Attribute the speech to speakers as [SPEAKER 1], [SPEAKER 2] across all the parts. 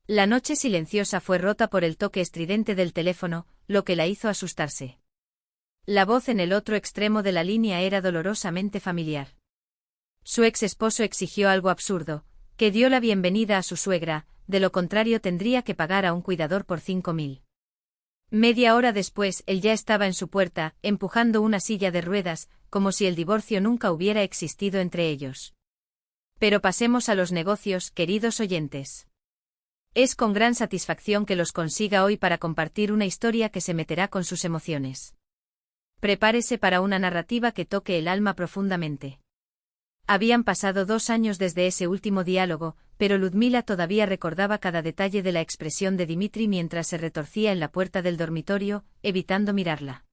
[SPEAKER 1] La noche silenciosa fue rota por el toque estridente del teléfono, lo que la hizo asustarse. La voz en el otro extremo de la línea era dolorosamente familiar. Su ex esposo exigió algo absurdo, que dio la bienvenida a su suegra, de lo contrario tendría que pagar a un cuidador por 5.000. Media hora después, él ya estaba en su puerta, empujando una silla de ruedas, como si el divorcio nunca hubiera existido entre ellos. Pero pasemos a los negocios, queridos oyentes. Es con gran satisfacción que los consiga hoy para compartir una historia que se meterá con sus emociones. Prepárese para una narrativa que toque el alma profundamente. Habían pasado 2 años desde ese último diálogo, pero Ludmila todavía recordaba cada detalle de la expresión de Dimitri mientras se retorcía en la puerta del dormitorio, evitando mirarla.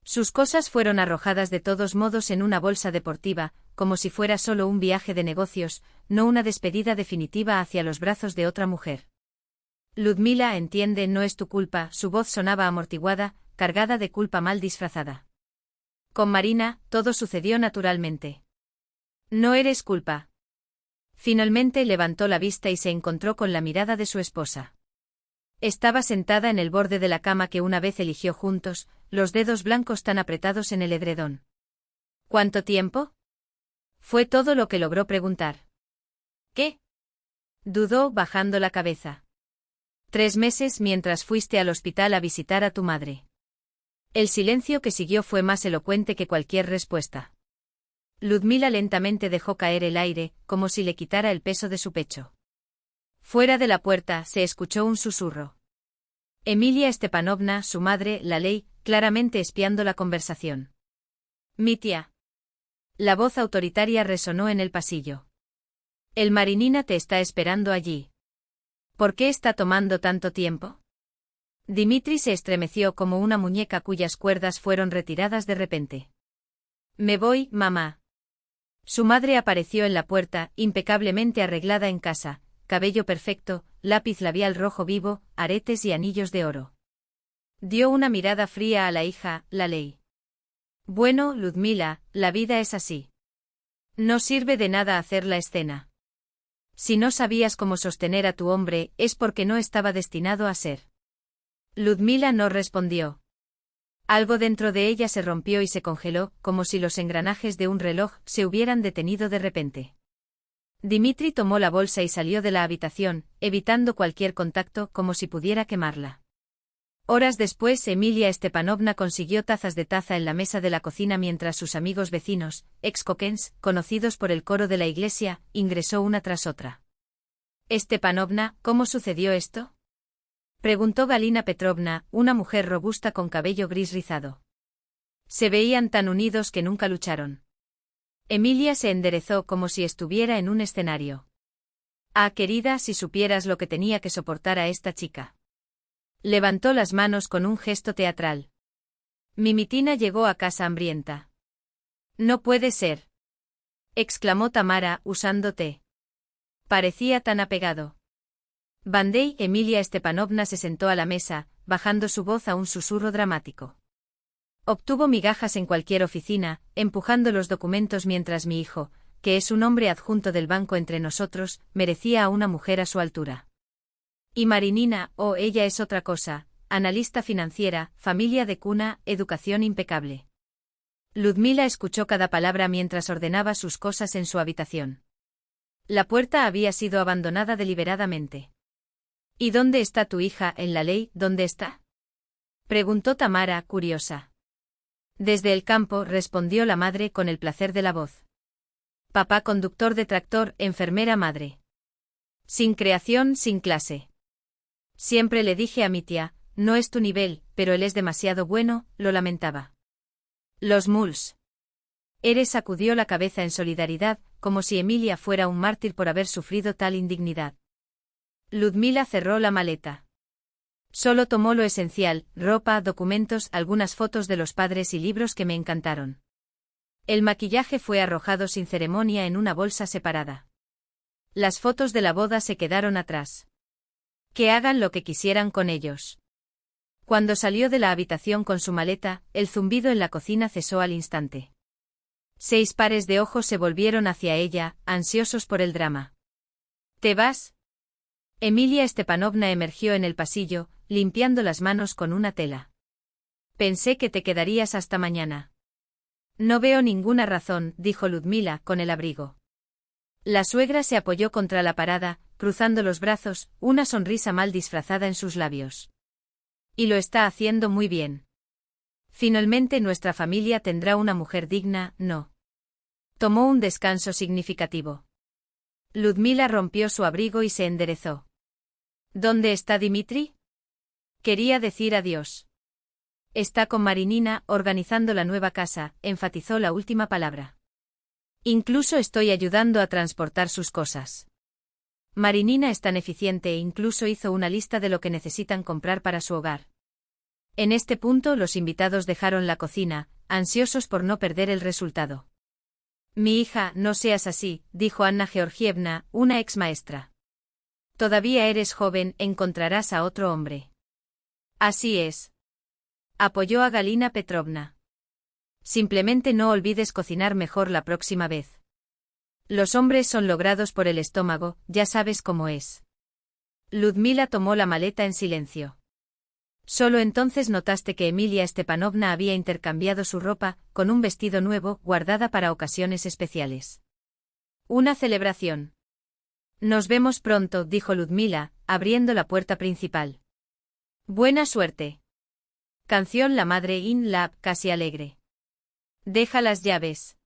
[SPEAKER 1] Sus cosas fueron arrojadas de todos modos en una bolsa deportiva, como si fuera solo un viaje de negocios, no una despedida definitiva hacia los brazos de otra mujer. Ludmila, entiende, no es tu culpa, su voz sonaba amortiguada, cargada de culpa mal disfrazada. Con Marina, todo sucedió naturalmente. No eres culpa. Finalmente levantó la vista y se encontró con la mirada de su esposa. Estaba sentada en el borde de la cama que una vez eligió juntos, los dedos blancos tan apretados en el edredón. ¿Cuánto tiempo? Fue todo lo que logró preguntar. ¿Qué? Dudó, bajando la cabeza. 3 meses mientras fuiste al hospital a visitar a tu madre. El silencio que siguió fue más elocuente que cualquier respuesta. Ludmila lentamente dejó caer el aire, como si le quitara el peso de su pecho. Fuera de la puerta se escuchó un susurro. Emilia Stepanovna, su madre, la ley, claramente espiando la conversación. Mi tía. La voz autoritaria resonó en el pasillo. El Marinina te está esperando allí. ¿Por qué está tomando tanto tiempo? Dimitri se estremeció como una muñeca cuyas cuerdas fueron retiradas de repente. Me voy, mamá. Su madre apareció en la puerta, impecablemente arreglada en casa, cabello perfecto, lápiz labial rojo vivo, aretes y anillos de oro. Dio una mirada fría a la hija, la ley. Bueno, Ludmila, la vida es así. No sirve de nada hacer la escena. Si no sabías cómo sostener a tu hombre, es porque no estaba destinado a ser. Ludmila no respondió. Algo dentro de ella se rompió y se congeló, como si los engranajes de un reloj se hubieran detenido de repente. Dimitri tomó la bolsa y salió de la habitación, evitando cualquier contacto, como si pudiera quemarla. Horas después, Emilia Stepanovna consiguió tazas de taza en la mesa de la cocina mientras sus amigos vecinos, ex-coquens, conocidos por el coro de la iglesia, ingresó una tras otra. Stepanovna, ¿cómo sucedió esto? Preguntó Galina Petrovna, una mujer robusta con cabello gris rizado. Se veían tan unidos que nunca lucharon. Emilia se enderezó como si estuviera en un escenario. Ah, querida, si supieras lo que tenía que soportar a esta chica. Levantó las manos con un gesto teatral. Mimitina llegó a casa hambrienta. No puede ser. Exclamó Tamara, usando té. Parecía tan apegado. Bandei, Emilia Stepanovna se sentó a la mesa, bajando su voz a un susurro dramático. Obtuvo migajas en cualquier oficina, empujando los documentos mientras mi hijo, que es un hombre adjunto del banco entre nosotros, merecía a una mujer a su altura. Y Marinina, oh, ella es otra cosa, analista financiera, familia de cuna, educación impecable. Ludmila escuchó cada palabra mientras ordenaba sus cosas en su habitación. La puerta había sido abandonada deliberadamente. ¿Y dónde está tu hija, en la ley, dónde está? Preguntó Tamara, curiosa. Desde el campo, respondió la madre con el placer de la voz. Papá conductor de tractor, enfermera madre. Sin creación, sin clase. Siempre le dije a mi tía, no es tu nivel, pero él es demasiado bueno, lo lamentaba. Los muls. Eres sacudió la cabeza en solidaridad, como si Emilia fuera un mártir por haber sufrido tal indignidad. Ludmila cerró la maleta. Solo tomó lo esencial, ropa, documentos, algunas fotos de los padres y libros que me encantaron. El maquillaje fue arrojado sin ceremonia en una bolsa separada. Las fotos de la boda se quedaron atrás. Que hagan lo que quisieran con ellos. Cuando salió de la habitación con su maleta, el zumbido en la cocina cesó al instante. 6 pares de ojos se volvieron hacia ella, ansiosos por el drama. ¿Te vas? Emilia Stepanovna emergió en el pasillo, limpiando las manos con una tela. Pensé que te quedarías hasta mañana. No veo ninguna razón, dijo Ludmila, con el abrigo. La suegra se apoyó contra la parada, cruzando los brazos, una sonrisa mal disfrazada en sus labios. Y lo está haciendo muy bien. Finalmente nuestra familia tendrá una mujer digna, ¿no? Tomó un descanso significativo. Ludmila rompió su abrigo y se enderezó. ¿Dónde está Dimitri? Quería decir adiós. Está con Marinina, organizando la nueva casa, enfatizó la última palabra. Incluso estoy ayudando a transportar sus cosas. Marinina es tan eficiente e incluso hizo una lista de lo que necesitan comprar para su hogar. En este punto los invitados dejaron la cocina, ansiosos por no perder el resultado. Mi hija, no seas así, dijo Anna Georgievna, una ex maestra. Todavía eres joven, encontrarás a otro hombre. Así es. Apoyó a Galina Petrovna. Simplemente no olvides cocinar mejor la próxima vez. Los hombres son logrados por el estómago, ya sabes cómo es. Ludmila tomó la maleta en silencio. Solo entonces notaste que Emilia Stepanovna había intercambiado su ropa, con un vestido nuevo, guardada para ocasiones especiales. Una celebración. Nos vemos pronto, dijo Ludmila, abriendo la puerta principal. Buena suerte. Canción La madre in lab, casi alegre. Deja las llaves.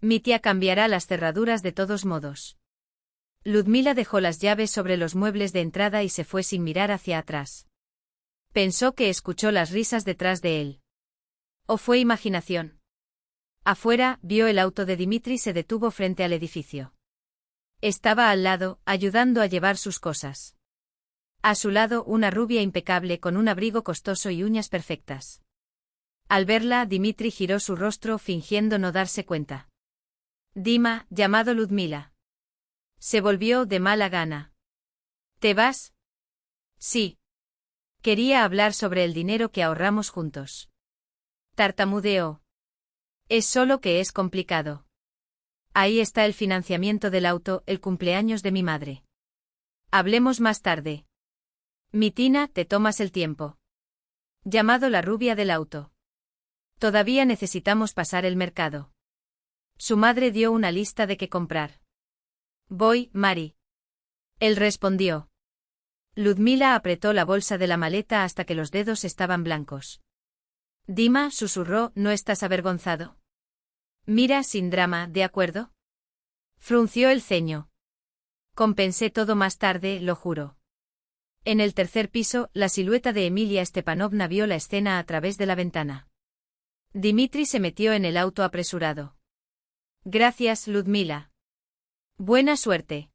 [SPEAKER 1] Mi tía cambiará las cerraduras de todos modos. Ludmila dejó las llaves sobre los muebles de entrada y se fue sin mirar hacia atrás. Pensó que escuchó las risas detrás de él. ¿O fue imaginación? Afuera, vio el auto de Dimitri se detuvo frente al edificio. Estaba al lado, ayudando a llevar sus cosas. A su lado, una rubia impecable con un abrigo costoso y uñas perfectas. Al verla, Dimitri giró su rostro fingiendo no darse cuenta. Dima, llamado Ludmila. Se volvió de mala gana. ¿Te vas? Sí. Quería hablar sobre el dinero que ahorramos juntos. Tartamudeó. Es solo que es complicado. Ahí está el financiamiento del auto, el cumpleaños de mi madre. Hablemos más tarde. Mitina, te tomas el tiempo. Llamado la rubia del auto. Todavía necesitamos pasar el mercado. Su madre dio una lista de qué comprar. Voy, Mari. Él respondió. Ludmila apretó la bolsa de la maleta hasta que los dedos estaban blancos. Dima, susurró, ¿no estás avergonzado? Mira, sin drama, ¿de acuerdo? Frunció el ceño. Compensé todo más tarde, lo juro. En el tercer piso, la silueta de Emilia Stepanovna vio la escena a través de la ventana. Dimitri se metió en el auto apresurado. Gracias, Ludmila. Buena suerte.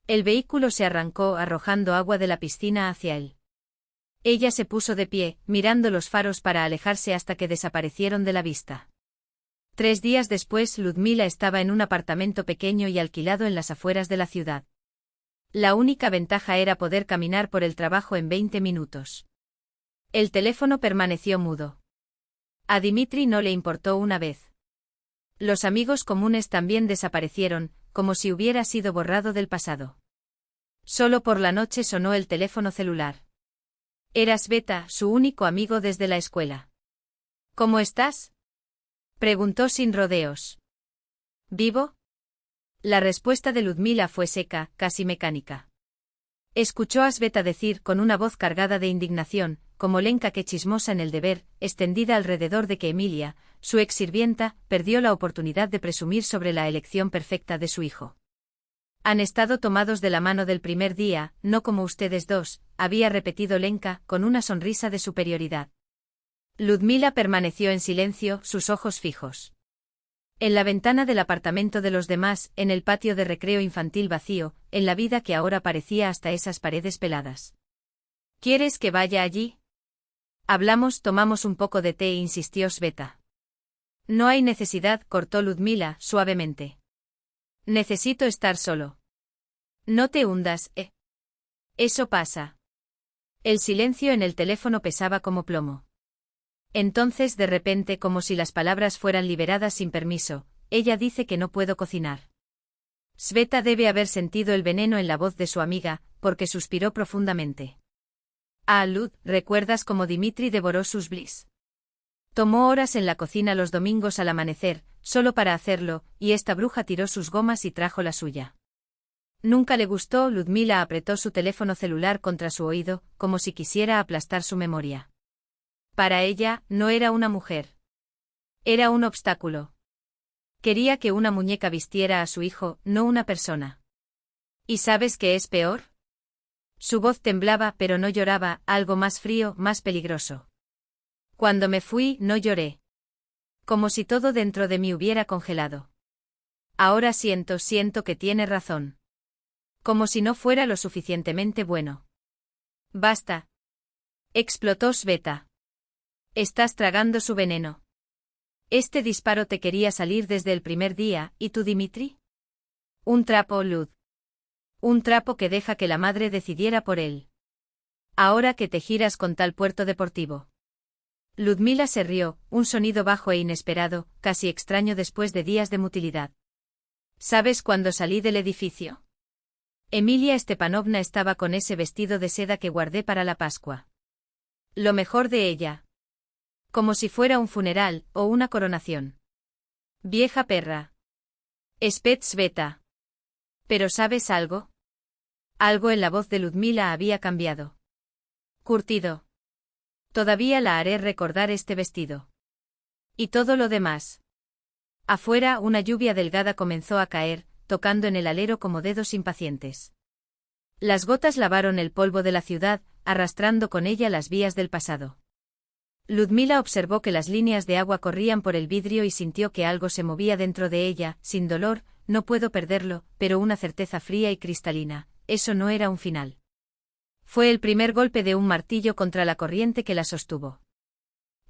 [SPEAKER 1] El vehículo se arrancó arrojando agua de la piscina hacia él. Ella se puso de pie, mirando los faros para alejarse hasta que desaparecieron de la vista. 3 días después, Ludmila estaba en un apartamento pequeño y alquilado en las afueras de la ciudad. La única ventaja era poder caminar por el trabajo en 20 minutos. El teléfono permaneció mudo. A Dimitri no le importó una vez. Los amigos comunes también desaparecieron, como si hubiera sido borrado del pasado. Solo por la noche sonó el teléfono celular. Era Sveta, su único amigo desde la escuela. ¿Cómo estás? Preguntó sin rodeos. ¿Vivo? La respuesta de Ludmila fue seca, casi mecánica. Escuchó a Sveta decir con una voz cargada de indignación, como Lenka que chismosa en el deber, extendida alrededor de que Emilia, su ex sirvienta, perdió la oportunidad de presumir sobre la elección perfecta de su hijo. Han estado tomados de la mano del primer día, no como ustedes dos, había repetido Lenka, con una sonrisa de superioridad. Ludmila permaneció en silencio, sus ojos fijos. En la ventana del apartamento de los demás, en el patio de recreo infantil vacío, en la vida que ahora parecía hasta esas paredes peladas. ¿Quieres que vaya allí? Hablamos, tomamos un poco de té, insistió Sveta. No hay necesidad, cortó Ludmila, suavemente. Necesito estar solo. No te hundas, Eso pasa. El silencio en el teléfono pesaba como plomo. Entonces, de repente, como si las palabras fueran liberadas sin permiso, ella dice que no puedo cocinar. Sveta debe haber sentido el veneno en la voz de su amiga, porque suspiró profundamente. Ah, Lud, ¿recuerdas cómo Dimitri devoró sus bliss? Tomó horas en la cocina los domingos al amanecer, solo para hacerlo, y esta bruja tiró sus gomas y trajo la suya. Nunca le gustó. Ludmila apretó su teléfono celular contra su oído, como si quisiera aplastar su memoria. Para ella, no era una mujer. Era un obstáculo. Quería que una muñeca vistiera a su hijo, no una persona. ¿Y sabes qué es peor? Su voz temblaba, pero no lloraba, algo más frío, más peligroso. Cuando me fui, no lloré. Como si todo dentro de mí hubiera congelado. Ahora siento que tiene razón. Como si no fuera lo suficientemente bueno. Basta. Explotó Sveta. Estás tragando su veneno. Este disparo te quería salir desde el primer día, ¿y tú, Dimitri? Un trapo, Lud. Un trapo que deja que la madre decidiera por él. Ahora que te giras con tal puerto deportivo. Ludmila se rió, un sonido bajo e inesperado, casi extraño después de días de mutilidad. ¿Sabes cuándo salí del edificio? Emilia Stepanovna estaba con ese vestido de seda que guardé para la Pascua. Lo mejor de ella. Como si fuera un funeral, o una coronación. Vieja perra. Espet Sveta. ¿Pero sabes algo? Algo en la voz de Ludmila había cambiado. Curtido. Todavía la haré recordar este vestido. Y todo lo demás. Afuera, una lluvia delgada comenzó a caer, tocando en el alero como dedos impacientes. Las gotas lavaron el polvo de la ciudad, arrastrando con ella las vías del pasado. Ludmila observó que las líneas de agua corrían por el vidrio y sintió que algo se movía dentro de ella, sin dolor, no puedo perderlo, pero una certeza fría y cristalina, eso no era un final. Fue el primer golpe de un martillo contra la corriente que la sostuvo.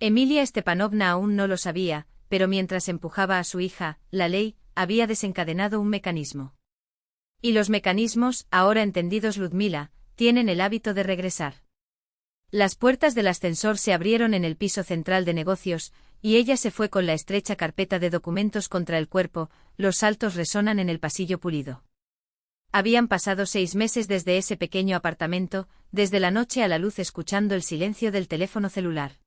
[SPEAKER 1] Emilia Stepanovna aún no lo sabía, pero mientras empujaba a su hija, la ley, había desencadenado un mecanismo. Y los mecanismos, ahora entendidos Ludmila, tienen el hábito de regresar. Las puertas del ascensor se abrieron en el piso central de negocios, y ella se fue con la estrecha carpeta de documentos contra el cuerpo, los saltos resonan en el pasillo pulido. Habían pasado 6 meses desde ese pequeño apartamento, desde la noche a la luz escuchando el silencio del teléfono celular.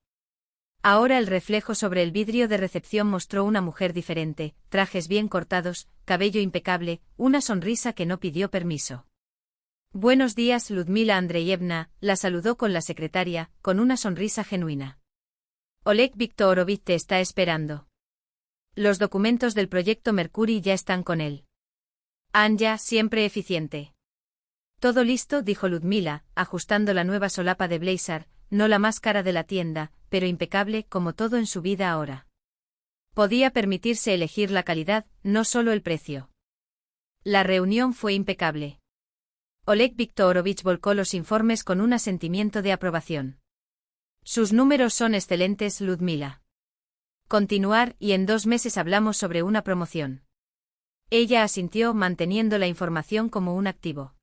[SPEAKER 1] Ahora el reflejo sobre el vidrio de recepción mostró una mujer diferente, trajes bien cortados, cabello impecable, una sonrisa que no pidió permiso. Buenos días, Ludmila Andreyevna, la saludó con la secretaria, con una sonrisa genuina. Oleg Viktorovich te está esperando. Los documentos del proyecto Mercury ya están con él. Anja, siempre eficiente. Todo listo, dijo Ludmila, ajustando la nueva solapa de blazer, no la más cara de la tienda, pero impecable como todo en su vida ahora. Podía permitirse elegir la calidad, no solo el precio. La reunión fue impecable. Oleg Viktorovich volcó los informes con un asentimiento de aprobación. Sus números son excelentes, Ludmila. Continuar, y en 2 meses hablamos sobre una promoción. Ella asintió, manteniendo la información como un activo.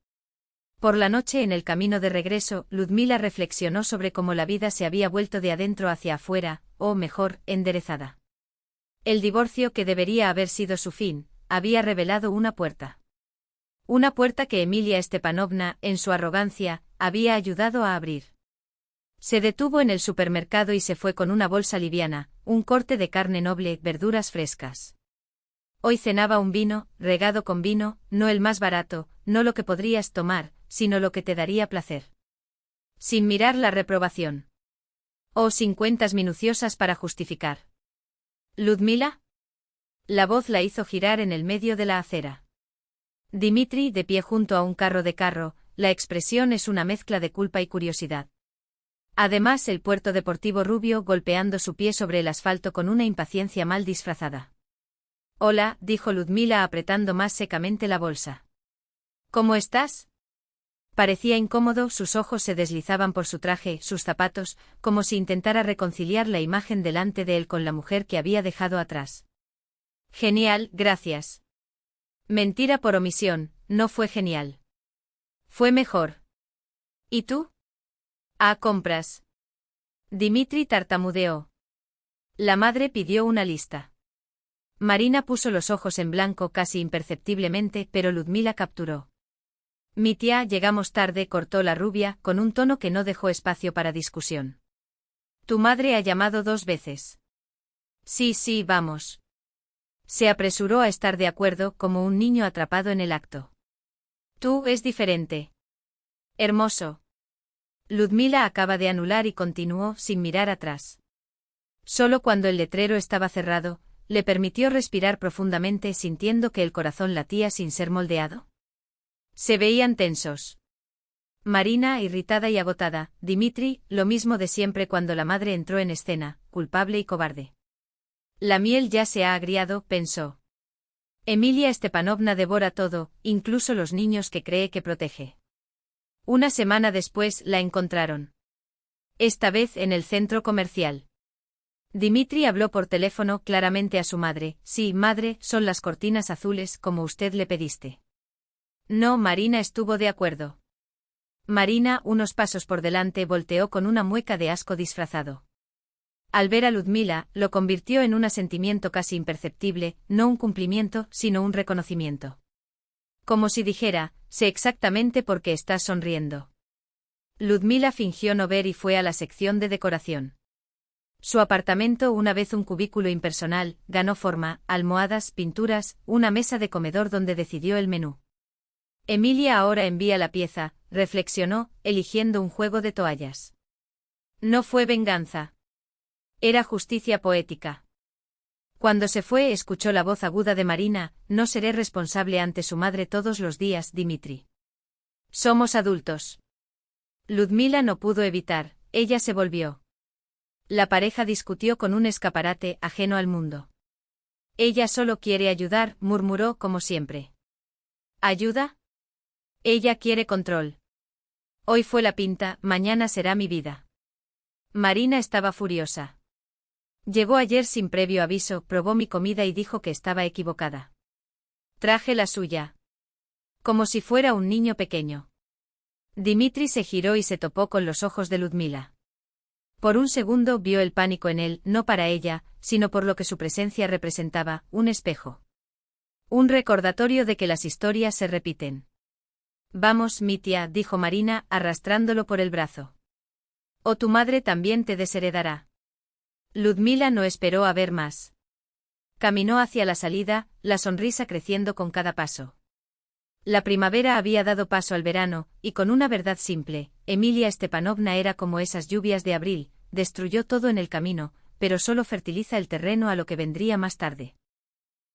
[SPEAKER 1] Por la noche en el camino de regreso, Ludmila reflexionó sobre cómo la vida se había vuelto de adentro hacia afuera, o mejor, enderezada. El divorcio que debería haber sido su fin, había revelado una puerta. Una puerta que Emilia Stepanovna, en su arrogancia, había ayudado a abrir. Se detuvo en el supermercado y se fue con una bolsa liviana, un corte de carne noble, verduras frescas. Hoy cenaba un vino, regado con vino, no el más barato, no lo que podrías tomar, sino lo que te daría placer. Sin mirar la reprobación. O sin cuentas minuciosas para justificar. ¿Ludmila? La voz la hizo girar en el medio de la acera. Dimitri, de pie junto a un carro, la expresión es una mezcla de culpa y curiosidad. Además, el puerto deportivo rubio golpeando su pie sobre el asfalto con una impaciencia mal disfrazada. Hola, dijo Ludmila apretando más secamente la bolsa. ¿Cómo estás? Parecía incómodo, sus ojos se deslizaban por su traje, sus zapatos, como si intentara reconciliar la imagen delante de él con la mujer que había dejado atrás. Genial, gracias. Mentira por omisión, no fue genial. Fue mejor. ¿Y tú? Compras. Dimitri tartamudeó. La madre pidió una lista. Marina puso los ojos en blanco casi imperceptiblemente, pero Ludmila capturó. Mi tía, llegamos tarde, cortó la rubia, con un tono que no dejó espacio para discusión. Tu madre ha llamado 2 veces. Sí, sí, vamos. Se apresuró a estar de acuerdo, como un niño atrapado en el acto. Tú, es diferente. Hermoso. Ludmila acaba de anular y continuó, sin mirar atrás. Solo cuando el letrero estaba cerrado, le permitió respirar profundamente, sintiendo que el corazón latía sin ser moldeado. Se veían tensos. Marina, irritada y agotada, Dimitri, lo mismo de siempre cuando la madre entró en escena, culpable y cobarde. La miel ya se ha agriado, pensó. Emilia Stepanovna devora todo, incluso los niños que cree que protege. Una semana después la encontraron. Esta vez en el centro comercial. Dimitri habló por teléfono claramente a su madre. Sí, madre, son las cortinas azules como usted le pediste. No, Marina estuvo de acuerdo. Marina, unos pasos por delante, volteó con una mueca de asco disfrazado. Al ver a Ludmila, lo convirtió en un asentimiento casi imperceptible, no un cumplimiento, sino un reconocimiento. Como si dijera, sé exactamente por qué estás sonriendo. Ludmila fingió no ver y fue a la sección de decoración. Su apartamento, una vez un cubículo impersonal, ganó forma, almohadas, pinturas, una mesa de comedor donde decidió el menú. Emilia ahora envía la pieza, reflexionó, eligiendo un juego de toallas. No fue venganza. Era justicia poética. Cuando se fue, escuchó la voz aguda de Marina, no seré responsable ante su madre todos los días, Dimitri. Somos adultos. Ludmila no pudo evitar, ella se volvió. La pareja discutió con un escaparate ajeno al mundo. Ella solo quiere ayudar, murmuró como siempre. ¿Ayuda? Ella quiere control. Hoy fue la pinta, mañana será mi vida. Marina estaba furiosa. Llegó ayer sin previo aviso, probó mi comida y dijo que estaba equivocada. Traje la suya. Como si fuera un niño pequeño. Dimitri se giró y se topó con los ojos de Ludmila. Por un segundo vio el pánico en él, no para ella, sino por lo que su presencia representaba, un espejo. Un recordatorio de que las historias se repiten. Vamos, mi tía, dijo Marina, arrastrándolo por el brazo. O tu madre también te desheredará. Ludmila no esperó a ver más. Caminó hacia la salida, la sonrisa creciendo con cada paso. La primavera había dado paso al verano, y con una verdad simple, Emilia Stepanovna era como esas lluvias de abril, destruyó todo en el camino, pero solo fertiliza el terreno a lo que vendría más tarde.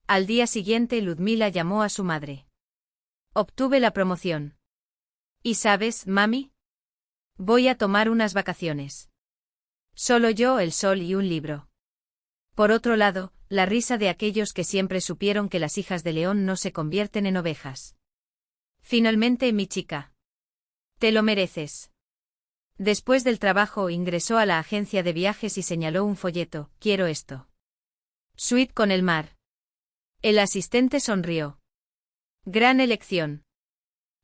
[SPEAKER 1] Al día siguiente Ludmila llamó a su madre. Obtuve la promoción. ¿Y sabes, mami? Voy a tomar unas vacaciones. Solo yo, el sol y un libro. Por otro lado, la risa de aquellos que siempre supieron que las hijas de león no se convierten en ovejas. Finalmente, mi chica. Te lo mereces. Después del trabajo ingresó a la agencia de viajes y señaló un folleto, quiero esto. Suite con el mar. El asistente sonrió. Gran elección.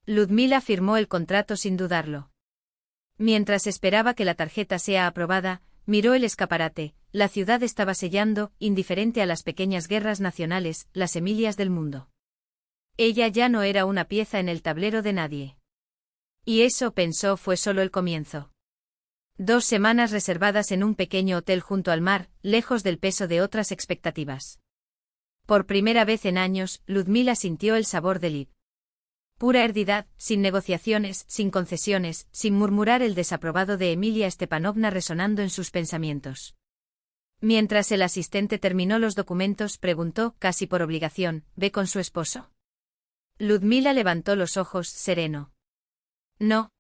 [SPEAKER 1] Ludmila firmó el contrato sin dudarlo. Mientras esperaba que la tarjeta sea aprobada, miró el escaparate, la ciudad estaba sellando, indiferente a las pequeñas guerras nacionales, las Emilias del mundo. Ella ya no era una pieza en el tablero de nadie. Y eso, pensó, fue solo el comienzo. 2 semanas reservadas en un pequeño hotel junto al mar, lejos del peso de otras expectativas. Por primera vez en años, Ludmila sintió el sabor del id. Pura herdidad, sin negociaciones, sin concesiones, sin murmurar el desaprobado de Emilia Stepanovna resonando en sus pensamientos. Mientras el asistente terminó los documentos, preguntó, casi por obligación, ¿ve con su esposo? Ludmila levantó los ojos, sereno. No.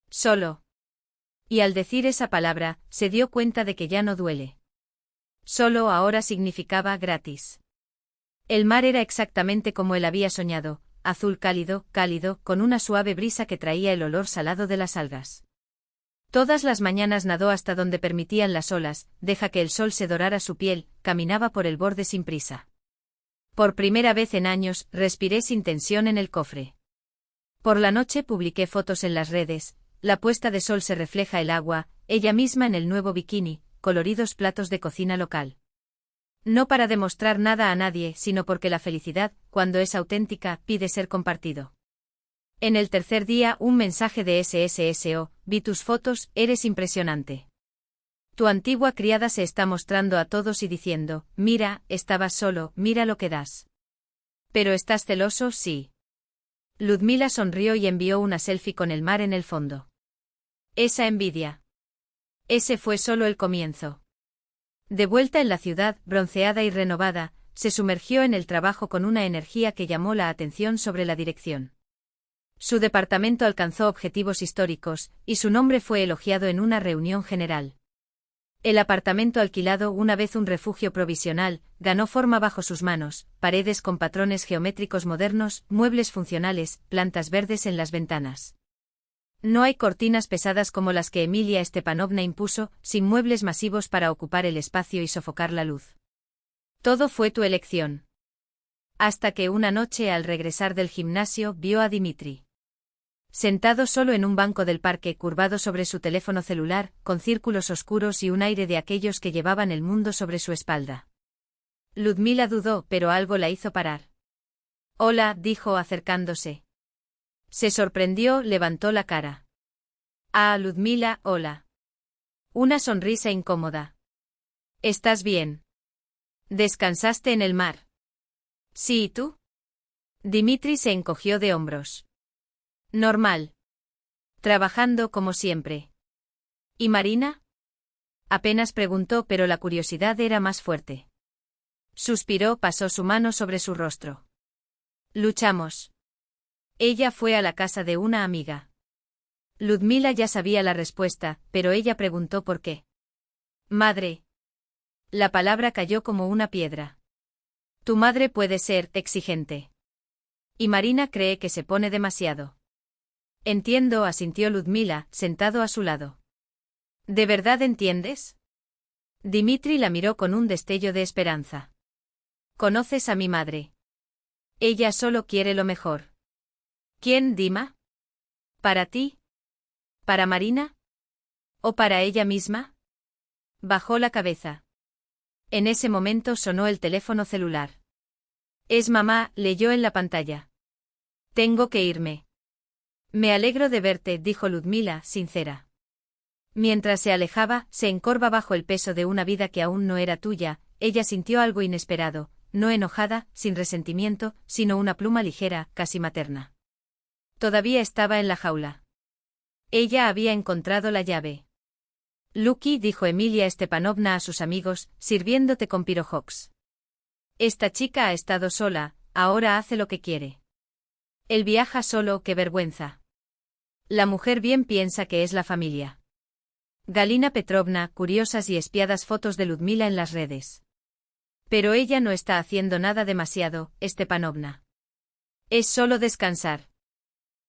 [SPEAKER 1] Solo. Y al decir esa palabra, se dio cuenta de que ya no duele. Solo ahora significaba gratis. El mar era exactamente como él había soñado, azul cálido, cálido, con una suave brisa que traía el olor salado de las algas. Todas las mañanas nadó hasta donde permitían las olas, deja que el sol se dorara su piel, caminaba por el borde sin prisa. Por primera vez en años, respiré sin tensión en el cofre. Por la noche publiqué fotos en las redes, la puesta de sol se refleja el agua, ella misma en el nuevo bikini, coloridos platos de cocina local. No para demostrar nada a nadie, sino porque la felicidad, cuando es auténtica, pide ser compartido. En el tercer día, un mensaje de SSSO: vi tus fotos, eres impresionante. Tu antigua criada se está mostrando a todos y diciendo, mira, estabas solo, mira lo que das. ¿Pero estás celoso? Sí. Ludmila sonrió y envió una selfie con el mar en el fondo. Esa envidia. Ese fue solo el comienzo. De vuelta en la ciudad, bronceada y renovada, se sumergió en el trabajo con una energía que llamó la atención sobre la dirección. Su departamento alcanzó objetivos históricos, y su nombre fue elogiado en una reunión general. El apartamento alquilado, una vez un refugio provisional, ganó forma bajo sus manos: paredes con patrones geométricos modernos, muebles funcionales, plantas verdes en las ventanas. No hay cortinas pesadas como las que Emilia Stepanovna impuso, sin muebles masivos para ocupar el espacio y sofocar la luz. Todo fue tu elección. Hasta que una noche, al regresar del gimnasio, vio a Dimitri sentado solo en un banco del parque, curvado sobre su teléfono celular, con círculos oscuros y un aire de aquellos que llevaban el mundo sobre su espalda. Ludmila dudó, pero algo la hizo parar. Hola, dijo acercándose. Se sorprendió, levantó la cara. Ah, Ludmila, hola. Una sonrisa incómoda. ¿Estás bien? ¿Descansaste en el mar? Sí, ¿y tú? Dimitri se encogió de hombros. Normal. Trabajando como siempre. ¿Y Marina? Apenas preguntó, pero la curiosidad era más fuerte. Suspiró, pasó su mano sobre su rostro. Luchamos. Ella fue a la casa de una amiga. Ludmila ya sabía la respuesta, pero ella preguntó por qué. Madre. La palabra cayó como una piedra. Tu madre puede ser exigente. Y Marina cree que se pone demasiado. Entiendo, asintió Ludmila, sentado a su lado. ¿De verdad entiendes? Dimitri la miró con un destello de esperanza. ¿Conoces a mi madre? Ella solo quiere lo mejor. ¿Quién, Dima? ¿Para ti? ¿Para Marina? ¿O para ella misma? Bajó la cabeza. En ese momento sonó el teléfono celular. Es mamá, leyó en la pantalla. Tengo que irme. Me alegro de verte, dijo Ludmila, sincera. Mientras se alejaba, se encorva bajo el peso de una vida que aún no era tuya. Ella sintió algo inesperado, no enojada, sin resentimiento, sino una pluma ligera, casi materna. Todavía estaba en la jaula. Ella había encontrado la llave. Lucky, dijo Emilia Stepanovna a sus amigos, sirviéndote con pirojoks. Esta chica ha estado sola, ahora hace lo que quiere. Él viaja solo, qué vergüenza. La mujer bien piensa que es la familia. Galina Petrovna, curiosas y espiadas fotos de Ludmila en las redes. Pero ella no está haciendo nada demasiado, Stepanovna. Es solo descansar.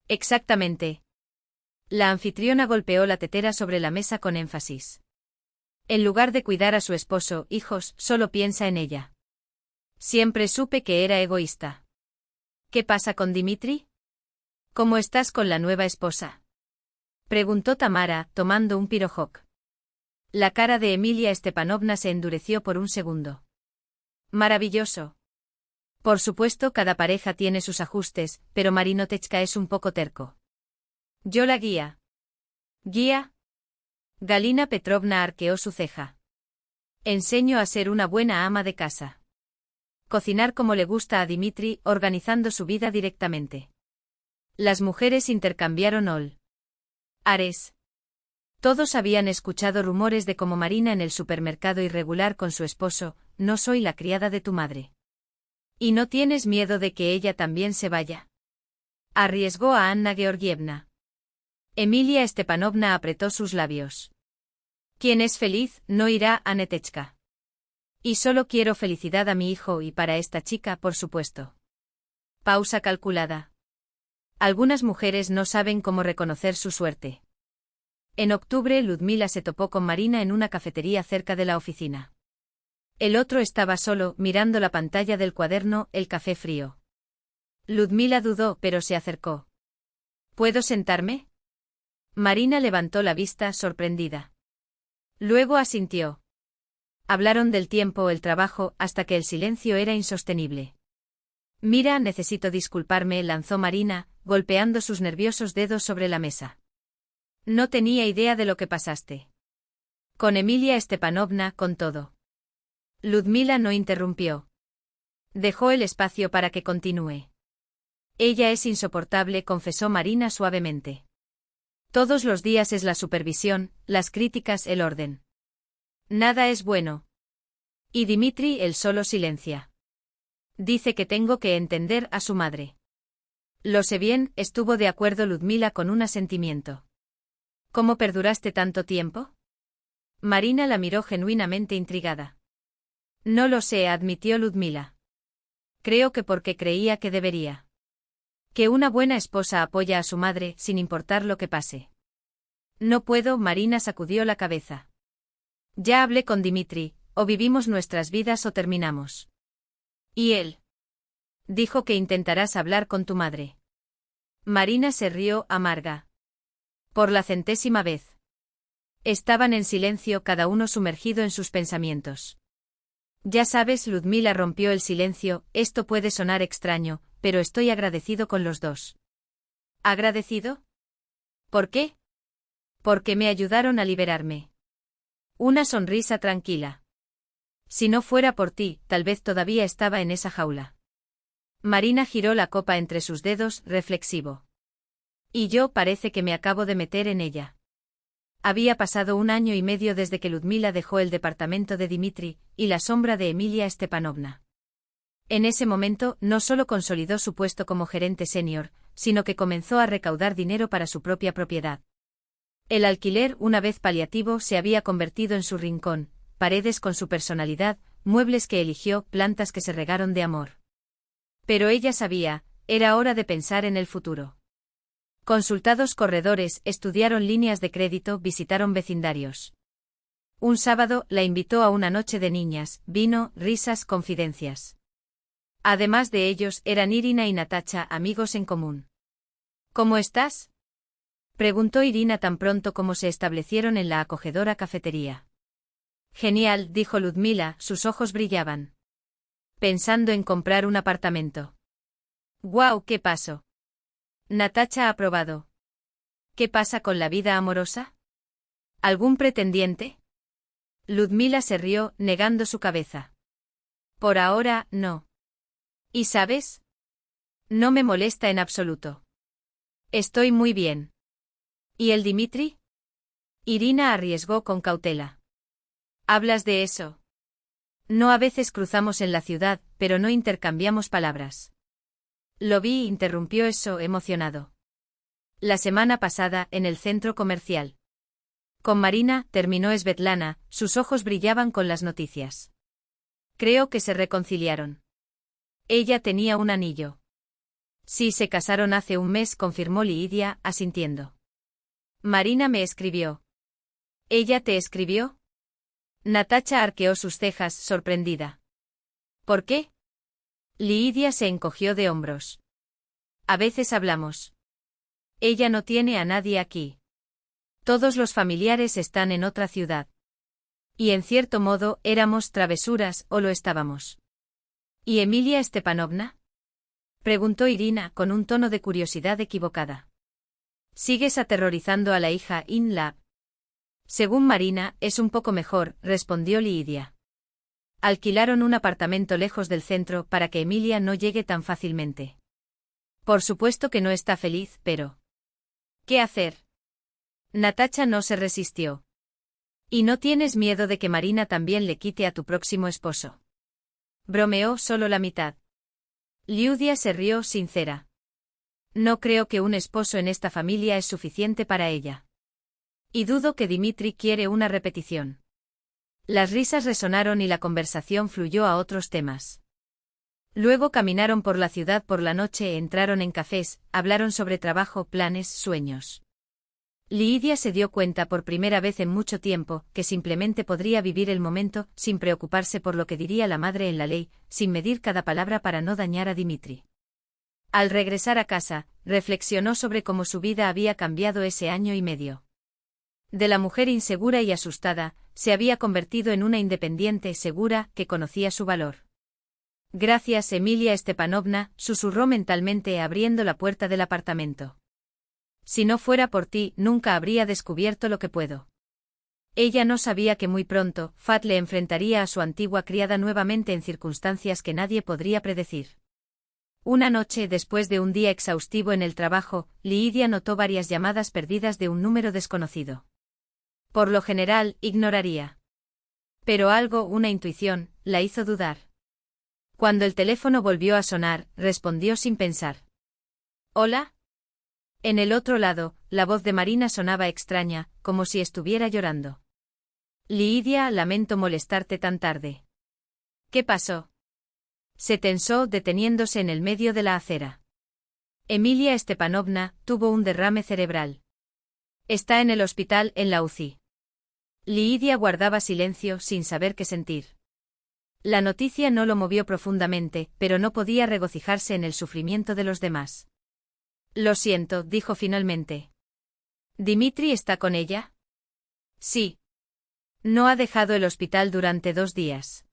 [SPEAKER 1] Exactamente. La anfitriona golpeó la tetera sobre la mesa con énfasis. En lugar de cuidar a su esposo, hijos, solo piensa en ella. Siempre supe que era egoísta. ¿Qué pasa con Dimitri? ¿Cómo estás con la nueva esposa? Preguntó Tamara, tomando un pirojok. La cara de Emilia Stepanovna se endureció por un segundo. Maravilloso. Por supuesto, cada pareja tiene sus ajustes, pero Marinotechka es un poco terco. Yo la guía. ¿Guía? Galina Petrovna arqueó su ceja. Enseño a ser una buena ama de casa. Cocinar como le gusta a Dimitri, organizando su vida directamente. Las mujeres intercambiaron Ares. Todos habían escuchado rumores de cómo Marina en el supermercado irregular con su esposo: no soy la criada de tu madre. ¿Y no tienes miedo de que ella también se vaya? Arriesgó a Anna Georgievna. Emilia Stepanovna apretó sus labios. Quien es feliz, no irá a Netechka. Y solo quiero felicidad a mi hijo y para esta chica, por supuesto. Pausa calculada. Algunas mujeres no saben cómo reconocer su suerte. En octubre, Ludmila se topó con Marina en una cafetería cerca de la oficina. El otro estaba solo, mirando la pantalla del cuaderno, el café frío. Ludmila dudó, pero se acercó. ¿Puedo sentarme? Marina levantó la vista, sorprendida. Luego asintió. Hablaron del tiempo, el trabajo, hasta que el silencio era insostenible. Mira, necesito disculparme, lanzó Marina, golpeando sus nerviosos dedos sobre la mesa. No tenía idea de lo que pasaste. Con Emilia Stepanovna, con todo. Ludmila no interrumpió. Dejó el espacio para que continúe. Ella es insoportable, confesó Marina suavemente. Todos los días es la supervisión, las críticas, el orden. Nada es bueno. Y Dimitri él solo silencia. Dice que tengo que entender a su madre. Lo sé bien, estuvo de acuerdo Ludmila con un asentimiento. ¿Cómo perduraste tanto tiempo? Marina la miró genuinamente intrigada. No lo sé, admitió Ludmila. Creo que porque creía que debería. Que una buena esposa apoya a su madre, sin importar lo que pase. No puedo, Marina sacudió la cabeza. Ya hablé con Dimitri, o vivimos nuestras vidas o terminamos. ¿Y él? Dijo que intentarás hablar con tu madre. Marina se rió, amarga. Por la 100ª vez. Estaban en silencio, cada uno sumergido en sus pensamientos. Ya sabes, Ludmila rompió el silencio, esto puede sonar extraño, pero estoy agradecido con los dos. ¿Agradecido? ¿Por qué? Porque me ayudaron a liberarme. Una sonrisa tranquila. Si no fuera por ti, tal vez todavía estaba en esa jaula. Marina giró la copa entre sus dedos, reflexivo. Y yo parece que me acabo de meter en ella. Había pasado 1 año y medio desde que Ludmila dejó el departamento de Dimitri, y la sombra de Emilia Stepanovna. En ese momento, no solo consolidó su puesto como gerente senior, sino que comenzó a recaudar dinero para su propia propiedad. El alquiler, una vez paliativo, se había convertido en su rincón, paredes con su personalidad, muebles que eligió, plantas que se regaron de amor. Pero ella sabía, era hora de pensar en el futuro. Consultados corredores, estudiaron líneas de crédito, visitaron vecindarios. Un sábado, la invitó a una noche de niñas, vino, risas, confidencias. Además de ellos, eran Irina y Natacha, amigos en común. ¿Cómo estás?, preguntó Irina tan pronto como se establecieron en la acogedora cafetería. Genial, dijo Ludmila, sus ojos brillaban. Pensando en comprar un apartamento. ¡Guau, qué paso! Natacha ha aprobado. ¿Qué pasa con la vida amorosa? ¿Algún pretendiente? Ludmila se rió, negando su cabeza. Por ahora, no. ¿Y sabes? No me molesta en absoluto. Estoy muy bien. ¿Y el Dimitri? Irina arriesgó con cautela. ¿Hablas de eso? No, a veces cruzamos en la ciudad, pero no intercambiamos palabras. Lo vi, interrumpió eso, emocionado. La semana pasada, en el centro comercial. Con Marina, terminó Svetlana, sus ojos brillaban con las noticias. Creo que se reconciliaron. Ella tenía un anillo. Sí, se casaron hace 1 mes, confirmó Lidia, asintiendo. Marina me escribió. ¿Ella te escribió? Natacha arqueó sus cejas, sorprendida. ¿Por qué? Lidia se encogió de hombros. A veces hablamos. Ella no tiene a nadie aquí. Todos los familiares están en otra ciudad. Y en cierto modo, éramos travesuras, o lo estábamos. ¿Y Emilia Stepanovna? Preguntó Irina, con un tono de curiosidad equivocada. Sigues aterrorizando a la hija in-lab. Según Marina, es un poco mejor, respondió Lidia. Alquilaron un apartamento lejos del centro para que Emilia no llegue tan fácilmente. Por supuesto que no está feliz, pero... ¿qué hacer? Natacha no se resistió. ¿Y no tienes miedo de que Marina también le quite a tu próximo esposo? Bromeó, solo la mitad. Lidia se rió, sincera. No creo que un esposo en esta familia es suficiente para ella. Y dudo que Dimitri quiere una repetición. Las risas resonaron y la conversación fluyó a otros temas. Luego caminaron por la ciudad por la noche, entraron en cafés, hablaron sobre trabajo, planes, sueños. Lidia se dio cuenta por primera vez en mucho tiempo que simplemente podría vivir el momento sin preocuparse por lo que diría la madre en la ley, sin medir cada palabra para no dañar a Dimitri. Al regresar a casa, reflexionó sobre cómo su vida había cambiado ese 1 año y medio. De la mujer insegura y asustada, se había convertido en una independiente segura que conocía su valor. Gracias, Emilia Stepanovna, susurró mentalmente abriendo la puerta del apartamento. Si no fuera por ti, nunca habría descubierto lo que puedo. Ella no sabía que muy pronto, Fat le enfrentaría a su antigua criada nuevamente en circunstancias que nadie podría predecir. Una noche, después de un día exhaustivo en el trabajo, Lidia notó varias llamadas perdidas de un número desconocido. Por lo general, ignoraría. Pero algo, una intuición, la hizo dudar. Cuando el teléfono volvió a sonar, respondió sin pensar. ¿Hola? En el otro lado, la voz de Marina sonaba extraña, como si estuviera llorando. Lidia, lamento molestarte tan tarde. ¿Qué pasó? Se tensó, deteniéndose en el medio de la acera. Emilia Stepanovna tuvo un derrame cerebral. Está en el hospital, en la UCI. Lidia guardaba silencio, sin saber qué sentir. La noticia no lo movió profundamente, pero no podía regocijarse en el sufrimiento de los demás. Lo siento, dijo finalmente. ¿Dimitri está con ella? Sí. No ha dejado el hospital durante 2 días.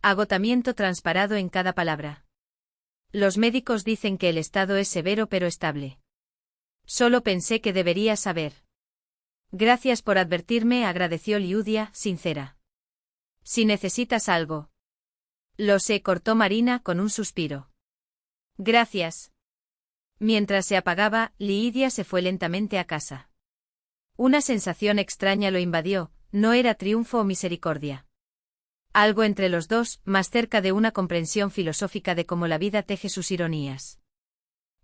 [SPEAKER 1] Agotamiento transparado en cada palabra. Los médicos dicen que el estado es severo pero estable. Solo pensé que debería saber. Gracias por advertirme, agradeció Liudia, sincera. Si necesitas algo. Lo sé, cortó Marina con un suspiro. Gracias. Mientras se apagaba, Lidia se fue lentamente a casa. Una sensación extraña lo invadió, no era triunfo o misericordia. Algo entre los dos, más cerca de una comprensión filosófica de cómo la vida teje sus ironías.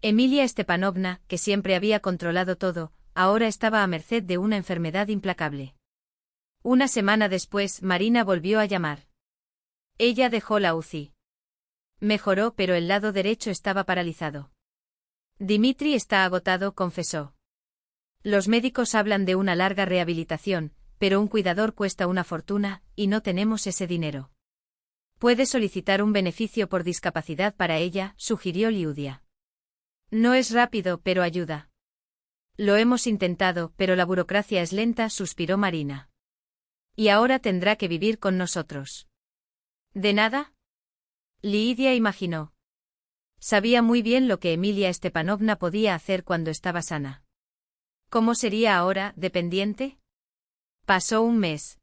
[SPEAKER 1] Emilia Stepanovna, que siempre había controlado todo, ahora estaba a merced de una enfermedad implacable. Una semana después, Marina volvió a llamar. Ella dejó la UCI. Mejoró, pero el lado derecho estaba paralizado. Dimitri está agotado, confesó. Los médicos hablan de una larga rehabilitación, pero un cuidador cuesta una fortuna, y no tenemos ese dinero. Puede solicitar un beneficio por discapacidad para ella, sugirió Liudia. No es rápido, pero ayuda. Lo hemos intentado, pero la burocracia es lenta, suspiró Marina. Y ahora tendrá que vivir con nosotros. ¿De nada? Lidia imaginó. Sabía muy bien lo que Emilia Stepanovna podía hacer cuando estaba sana. ¿Cómo sería ahora, dependiente? Pasó un mes.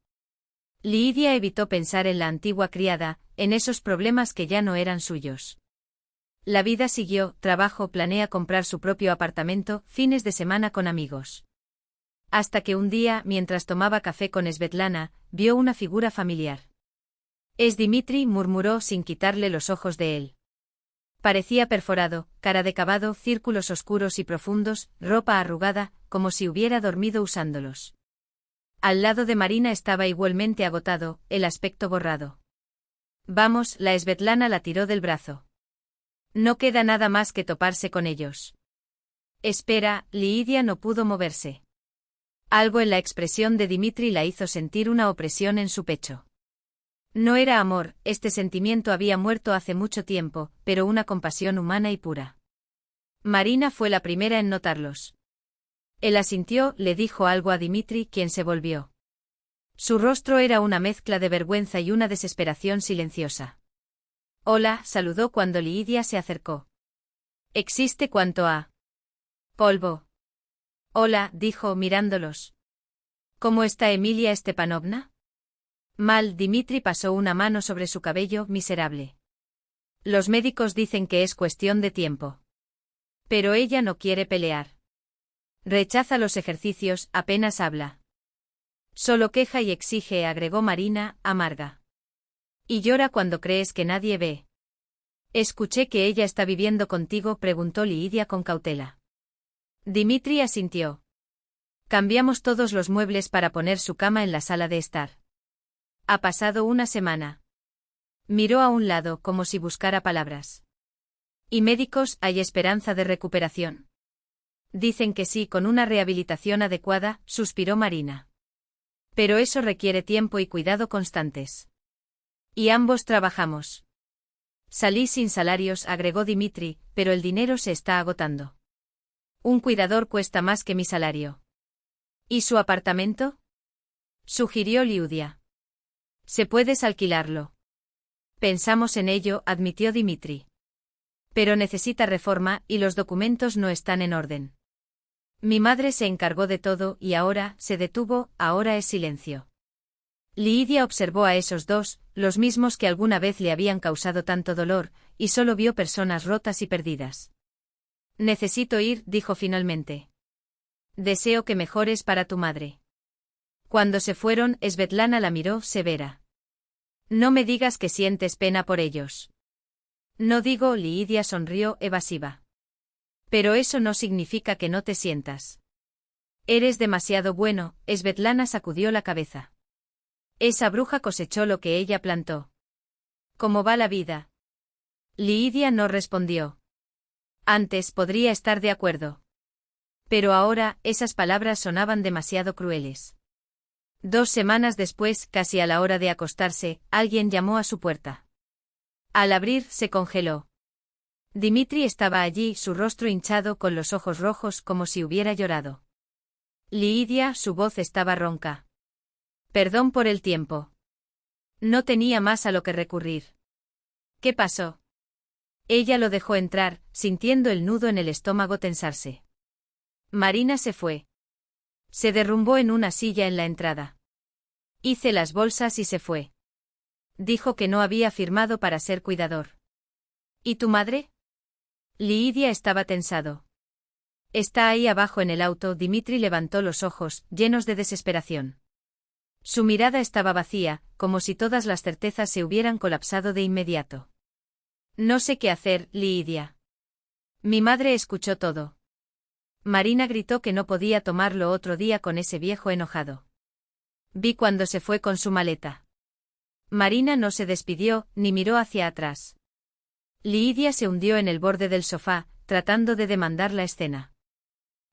[SPEAKER 1] Lidia evitó pensar en la antigua criada, en esos problemas que ya no eran suyos. La vida siguió, trabajo, planea comprar su propio apartamento, fines de semana con amigos. Hasta que un día, mientras tomaba café con Svetlana, vio una figura familiar. Es Dimitri, murmuró sin quitarle los ojos de él. Parecía perforado, cara de cavado, círculos oscuros y profundos, ropa arrugada, como si hubiera dormido usándolos. Al lado de Marina estaba igualmente agotado, el aspecto borrado. Vamos, la Svetlana la tiró del brazo. No queda nada más que toparse con ellos. Espera, Lidia no pudo moverse. Algo en la expresión de Dimitri la hizo sentir una opresión en su pecho. No era amor, este sentimiento había muerto hace mucho tiempo, pero una compasión humana y pura. Marina fue la primera en notarlos. Él asintió, le dijo algo a Dimitri, quien se volvió. Su rostro era una mezcla de vergüenza y una desesperación silenciosa. Hola, saludó cuando Lidia se acercó. ¿Existe cuanto a polvo? Hola, dijo mirándolos. ¿Cómo está Emilia Stepanovna? Mal, Dimitri pasó una mano sobre su cabello, miserable. Los médicos dicen que es cuestión de tiempo. Pero ella no quiere pelear. Rechaza los ejercicios, apenas habla. Solo queja y exige, agregó Marina, amarga. Y llora cuando crees que nadie ve. Escuché que ella está viviendo contigo, preguntó Lidia con cautela. Dimitri asintió. Cambiamos todos los muebles para poner su cama en la sala de estar. Ha pasado una semana. Miró a un lado como si buscara palabras. ¿Y médicos, hay esperanza de recuperación? Dicen que sí, con una rehabilitación adecuada, suspiró Marina. Pero eso requiere tiempo y cuidado constantes. Y ambos trabajamos. Salí sin salarios, agregó Dimitri, pero el dinero se está agotando. Un cuidador cuesta más que mi salario. ¿Y su apartamento? Sugirió Liudia. ¿Se puedes alquilarlo? Pensamos en ello, admitió Dimitri. Pero necesita reforma y los documentos no están en orden. Mi madre se encargó de todo y ahora, se detuvo, ahora es silencio. Lidia observó a esos dos, los mismos que alguna vez le habían causado tanto dolor, y solo vio personas rotas y perdidas. Necesito ir, dijo finalmente. Deseo que mejores para tu madre. Cuando se fueron, Svetlana la miró severa. No me digas que sientes pena por ellos. No digo, Lidia sonrió evasiva. Pero eso no significa que no te sientas. Eres demasiado bueno, Svetlana sacudió la cabeza. Esa bruja cosechó lo que ella plantó. ¿Cómo va la vida? Lidia no respondió. Antes podría estar de acuerdo. Pero ahora, esas palabras sonaban demasiado crueles. 2 semanas después, casi a la hora de acostarse, alguien llamó a su puerta. Al abrir, se congeló. Dimitri estaba allí, su rostro hinchado con los ojos rojos como si hubiera llorado. Lidia, su voz estaba ronca. Perdón por el tiempo. No tenía más a lo que recurrir. ¿Qué pasó? Ella lo dejó entrar, sintiendo el nudo en el estómago tensarse. Marina se fue. Se derrumbó en una silla en la entrada. Hice las bolsas y se fue. Dijo que no había firmado para ser cuidador. ¿Y tu madre? Lidia estaba tensado. Está ahí abajo en el auto. Dimitri levantó los ojos, llenos de desesperación. Su mirada estaba vacía, como si todas las certezas se hubieran colapsado de inmediato. No sé qué hacer, Lidia. Mi madre escuchó todo. Marina gritó que no podía tomarlo otro día con ese viejo enojado. Vi cuando se fue con su maleta. Marina no se despidió, ni miró hacia atrás. Lidia se hundió en el borde del sofá, tratando de demandar la escena.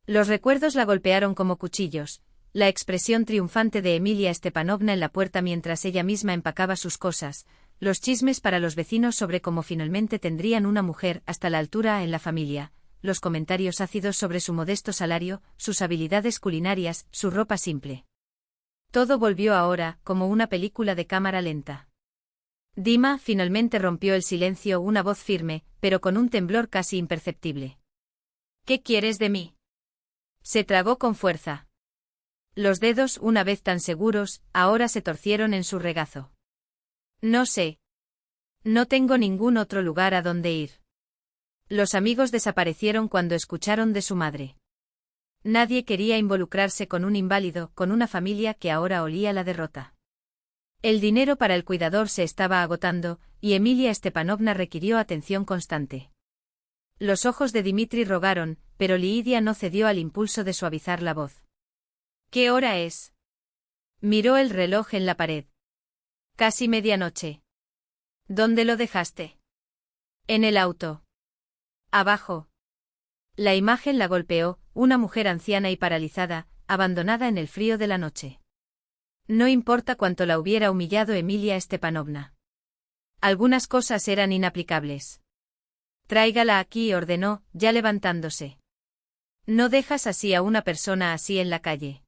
[SPEAKER 1] Los recuerdos la golpearon como cuchillos, la expresión triunfante de Emilia Stepanovna en la puerta mientras ella misma empacaba sus cosas, los chismes para los vecinos sobre cómo finalmente tendrían una mujer hasta la altura en la familia, los comentarios ácidos sobre su modesto salario, sus habilidades culinarias, su ropa simple. Todo volvió ahora, como una película de cámara lenta. Dima finalmente rompió el silencio, una voz firme, pero con un temblor casi imperceptible. ¿Qué quieres de mí? Se tragó con fuerza. Los dedos, una vez tan seguros, ahora se torcieron en su regazo. No sé. No tengo ningún otro lugar a donde ir. Los amigos desaparecieron cuando escucharon de su madre. Nadie quería involucrarse con un inválido, con una familia que ahora olía la derrota. El dinero para el cuidador se estaba agotando, y Emilia Stepanovna requirió atención constante. Los ojos de Dimitri rogaron, pero Lidia no cedió al impulso de suavizar la voz. ¿Qué hora es? Miró el reloj en la pared. Casi medianoche. ¿Dónde lo dejaste? En el auto. Abajo. La imagen la golpeó, una mujer anciana y paralizada, abandonada en el frío de la noche. No importa cuánto la hubiera humillado Emilia Stepanovna. Algunas cosas eran inaplicables. Tráigala aquí, ordenó, ya levantándose. No dejas así a una persona así en la calle.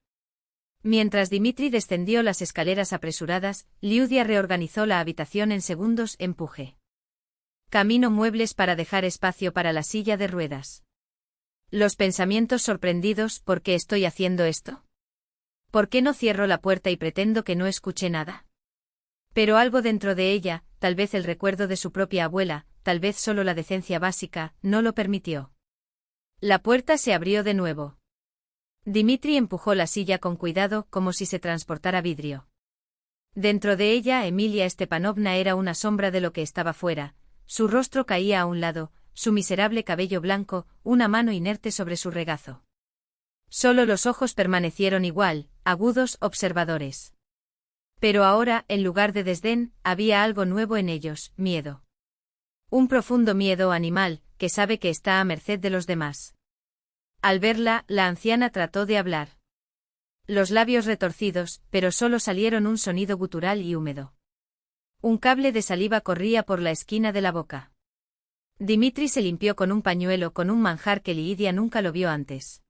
[SPEAKER 1] Mientras Dimitri descendió las escaleras apresuradas, Liudia reorganizó la habitación en segundos, empuje. Camino muebles para dejar espacio para la silla de ruedas. Los pensamientos sorprendidos, ¿por qué estoy haciendo esto? ¿Por qué no cierro la puerta y pretendo que no escuche nada? Pero algo dentro de ella, tal vez el recuerdo de su propia abuela, tal vez solo la decencia básica, no lo permitió. La puerta se abrió de nuevo. Dimitri empujó la silla con cuidado, como si se transportara vidrio. Dentro de ella, Emilia Stepanovna era una sombra de lo que estaba fuera, su rostro caía a un lado, su miserable cabello blanco, una mano inerte sobre su regazo. Solo los ojos permanecieron igual, agudos, observadores. Pero ahora, en lugar de desdén, había algo nuevo en ellos, miedo. Un profundo miedo animal, que sabe que está a merced de los demás. Al verla, la anciana trató de hablar. Los labios retorcidos, pero solo salieron un sonido gutural y húmedo. Un cable de saliva corría por la esquina de la boca. Dimitri se limpió con un pañuelo con un manjar que Lidia nunca lo vio antes.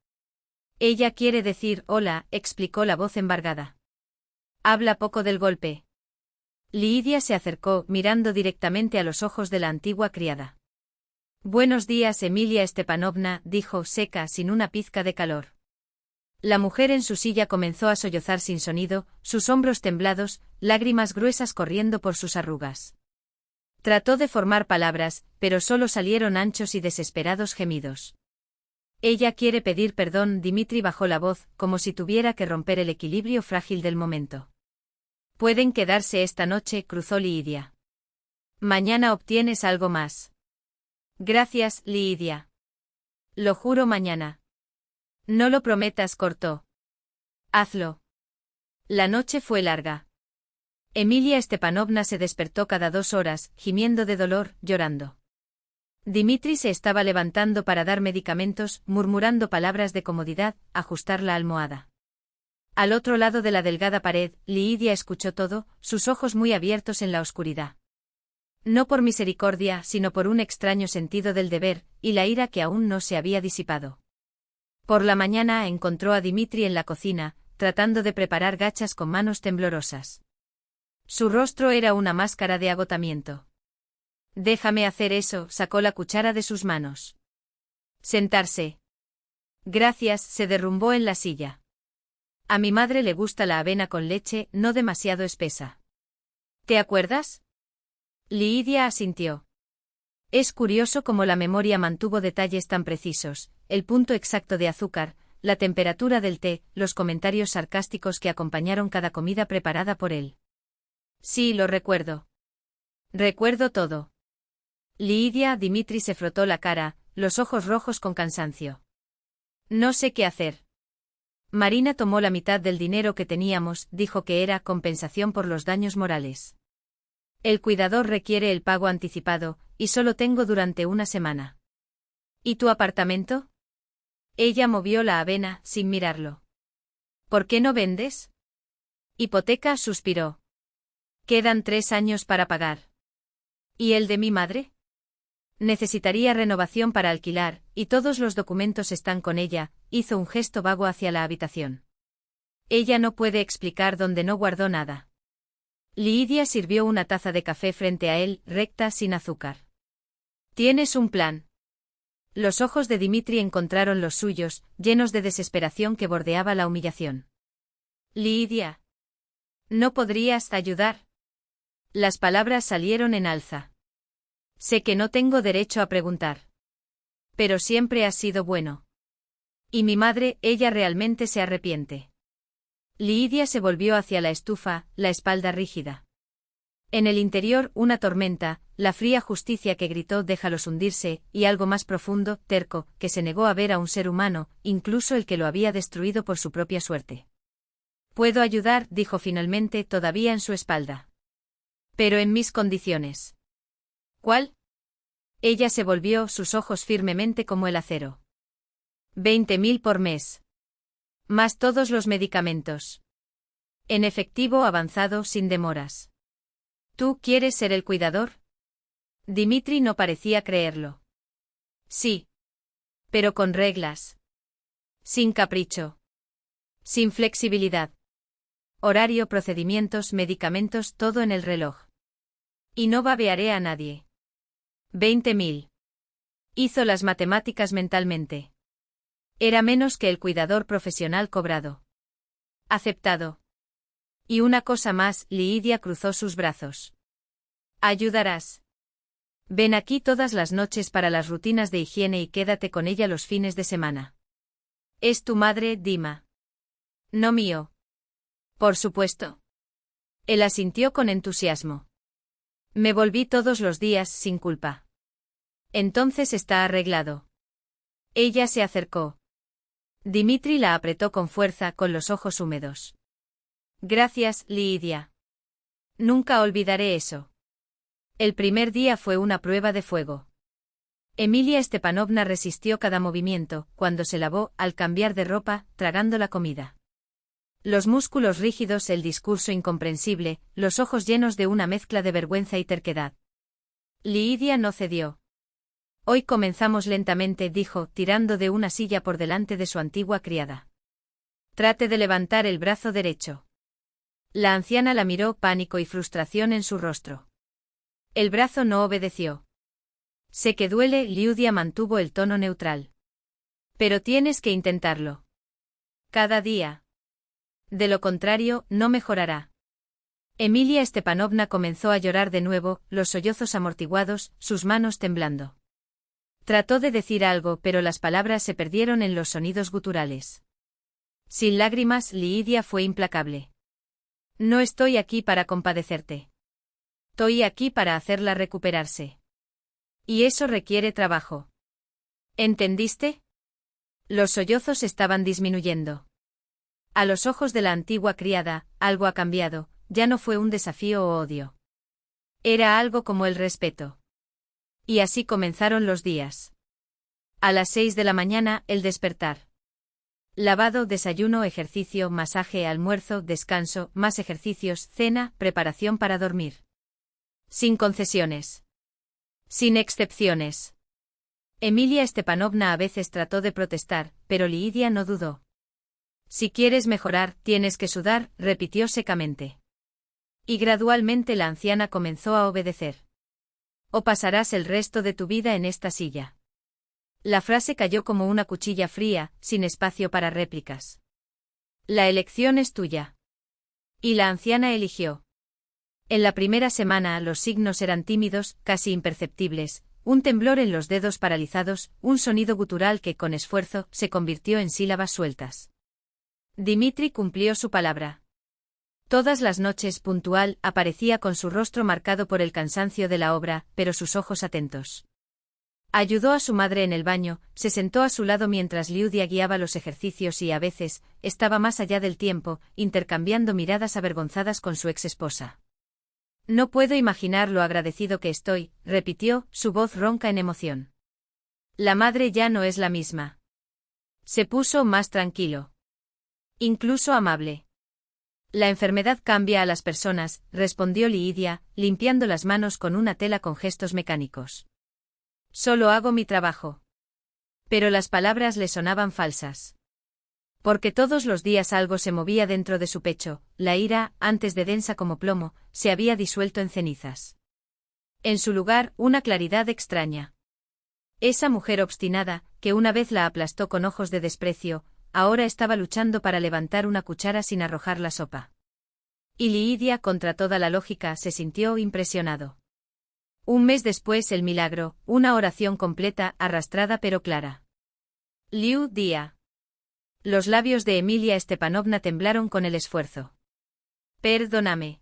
[SPEAKER 1] Ella quiere decir hola, explicó la voz embargada. Habla poco del golpe. Lidia se acercó, mirando directamente a los ojos de la antigua criada. Buenos días, Emilia Stepanovna, dijo, seca, sin una pizca de calor. La mujer en su silla comenzó a sollozar sin sonido, sus hombros temblados, lágrimas gruesas corriendo por sus arrugas. Trató de formar palabras, pero solo salieron anchos y desesperados gemidos. Ella quiere pedir perdón, Dimitri bajó la voz, como si tuviera que romper el equilibrio frágil del momento. Pueden quedarse esta noche, cruzó Lidia. Mañana obtienes algo más. Gracias, Lidia. Lo juro mañana. No lo prometas, cortó. Hazlo. La noche fue larga. Emilia Stepanovna se despertó cada 2 horas, gimiendo de dolor, llorando. Dimitri se estaba levantando para dar medicamentos, murmurando palabras de comodidad, ajustar la almohada. Al otro lado de la delgada pared, Lidia escuchó todo, sus ojos muy abiertos en la oscuridad. No por misericordia, sino por un extraño sentido del deber, y la ira que aún no se había disipado. Por la mañana encontró a Dimitri en la cocina, tratando de preparar gachas con manos temblorosas. Su rostro era una máscara de agotamiento. Déjame hacer eso, sacó la cuchara de sus manos. Sentarse. Gracias, se derrumbó en la silla. A mi madre le gusta la avena con leche, no demasiado espesa. ¿Te acuerdas? Lidia asintió. Es curioso cómo la memoria mantuvo detalles tan precisos, el punto exacto de azúcar, la temperatura del té, los comentarios sarcásticos que acompañaron cada comida preparada por él. Sí, lo recuerdo. Recuerdo todo. Lidia, Dimitri se frotó la cara, los ojos rojos con cansancio. No sé qué hacer. Marina tomó la mitad del dinero que teníamos, dijo que era compensación por los daños morales. El cuidador requiere el pago anticipado, y solo tengo durante una semana. ¿Y tu apartamento? Ella movió la avena, sin mirarlo. ¿Por qué no vendes? Hipoteca, suspiró. Quedan 3 años para pagar. ¿Y el de mi madre? Necesitaría renovación para alquilar, y todos los documentos están con ella, hizo un gesto vago hacia la habitación. Ella no puede explicar dónde no guardó nada. Lidia sirvió una taza de café frente a él, recta, sin azúcar. ¿Tienes un plan? Los ojos de Dimitri encontraron los suyos, llenos de desesperación que bordeaba la humillación. Lidia. ¿No podrías ayudar? Las palabras salieron en alza. Sé que no tengo derecho a preguntar. Pero siempre has sido bueno. Y mi madre, ella realmente se arrepiente. Lidia se volvió hacia la estufa, la espalda rígida. En el interior, una tormenta, la fría justicia que gritó déjalos hundirse, y algo más profundo, terco, que se negó a ver a un ser humano, incluso el que lo había destruido por su propia suerte. Puedo ayudar, dijo finalmente, todavía en su espalda. Pero en mis condiciones. ¿Cuál? Ella se volvió, sus ojos firmemente como el acero. 20.000 por mes. Más todos los medicamentos. En efectivo avanzado sin demoras. ¿Tú quieres ser el cuidador? Dimitri no parecía creerlo. Sí. Pero con reglas. Sin capricho. Sin flexibilidad. Horario, procedimientos, medicamentos, todo en el reloj. Y no babearé a nadie. 20.000. Hizo las matemáticas mentalmente. Era menos que el cuidador profesional cobrado. Aceptado. Y una cosa más, Lidia cruzó sus brazos. Ayudarás. Ven aquí todas las noches para las rutinas de higiene y quédate con ella los fines de semana. Es tu madre, Dima. No mío. Por supuesto. Él asintió con entusiasmo. Me volví todos los días sin culpa. Entonces está arreglado. Ella se acercó. Dimitri la apretó con fuerza, con los ojos húmedos. Gracias, Lidia. Nunca olvidaré eso. El primer día fue una prueba de fuego. Emilia Stepanovna resistió cada movimiento, cuando se lavó, al cambiar de ropa, tragando la comida. Los músculos rígidos, el discurso incomprensible, los ojos llenos de una mezcla de vergüenza y terquedad. Lidia no cedió. Hoy comenzamos lentamente, dijo, tirando de una silla por delante de su antigua criada. Trate de levantar el brazo derecho. La anciana la miró, pánico y frustración en su rostro. El brazo no obedeció. Sé que duele, Liudia mantuvo el tono neutral. Pero tienes que intentarlo. Cada día. De lo contrario, no mejorará. Emilia Stepanovna comenzó a llorar de nuevo, los sollozos amortiguados, sus manos temblando. Trató de decir algo, pero las palabras se perdieron en los sonidos guturales. Sin lágrimas, Lidia fue implacable. No estoy aquí para compadecerte. Estoy aquí para hacerla recuperarse. Y eso requiere trabajo. ¿Entendiste? Los sollozos estaban disminuyendo. A los ojos de la antigua criada, algo ha cambiado, ya no fue un desafío o odio. Era algo como el respeto. Y así comenzaron los días. A las 6 de la mañana, el despertar. Lavado, desayuno, ejercicio, masaje, almuerzo, descanso, más ejercicios, cena, preparación para dormir. Sin concesiones. Sin excepciones. Emilia Stepanovna a veces trató de protestar, pero Lidia no dudó. Si quieres mejorar, tienes que sudar, repitió secamente. Y gradualmente la anciana comenzó a obedecer. O pasarás el resto de tu vida en esta silla. La frase cayó como una cuchilla fría, sin espacio para réplicas. La elección es tuya. Y la anciana eligió. En la primera semana los signos eran tímidos, casi imperceptibles, un temblor en los dedos paralizados, un sonido gutural que con esfuerzo se convirtió en sílabas sueltas. Dimitri cumplió su palabra. Todas las noches, puntual, aparecía con su rostro marcado por el cansancio de la obra, pero sus ojos atentos. Ayudó a su madre en el baño, se sentó a su lado mientras Liudia guiaba los ejercicios y a veces, estaba más allá del tiempo, intercambiando miradas avergonzadas con su ex esposa. No puedo imaginar lo agradecido que estoy, repitió, su voz ronca en emoción. La madre ya no es la misma. Se puso más tranquilo. Incluso amable. La enfermedad cambia a las personas, respondió Lidia, limpiando las manos con una tela con gestos mecánicos. Solo hago mi trabajo. Pero las palabras le sonaban falsas. Porque todos los días algo se movía dentro de su pecho, la ira, antes de densa como plomo, se había disuelto en cenizas. En su lugar, una claridad extraña. Esa mujer obstinada, que una vez la aplastó con ojos de desprecio, ahora estaba luchando para levantar una cuchara sin arrojar la sopa. Y Lidia, contra toda la lógica, se sintió impresionado. Un mes después el milagro, una oración completa, arrastrada pero clara. Liudia. Los labios de Emilia Stepanovna temblaron con el esfuerzo. Perdóname.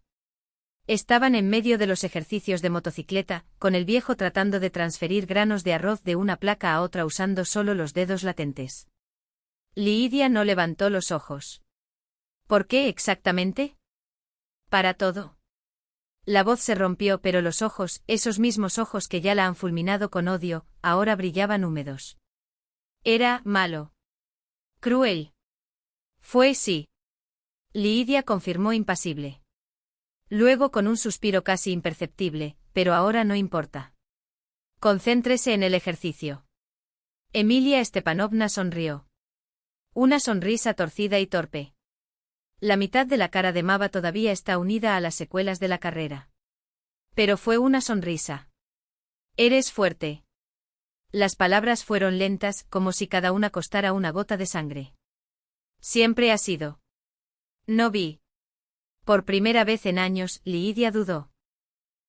[SPEAKER 1] Estaban en medio de los ejercicios de motocicleta, con el viejo tratando de transferir granos de arroz de una placa a otra usando solo los dedos latentes. Lidia no levantó los ojos. ¿Por qué exactamente? Para todo. La voz se rompió, pero los ojos, esos mismos ojos que ya la han fulminado con odio, ahora brillaban húmedos. Era malo. Cruel. Fue sí. Lidia confirmó impasible. Luego con un suspiro casi imperceptible, pero ahora no importa. Concéntrese en el ejercicio. Emilia Stepanovna sonrió. Una sonrisa torcida y torpe. La mitad de la cara de Mava todavía está unida a las secuelas de la carrera. Pero fue una sonrisa. Eres fuerte. Las palabras fueron lentas, como si cada una costara una gota de sangre. Siempre ha sido. No vi. Por primera vez en años, Lidia dudó.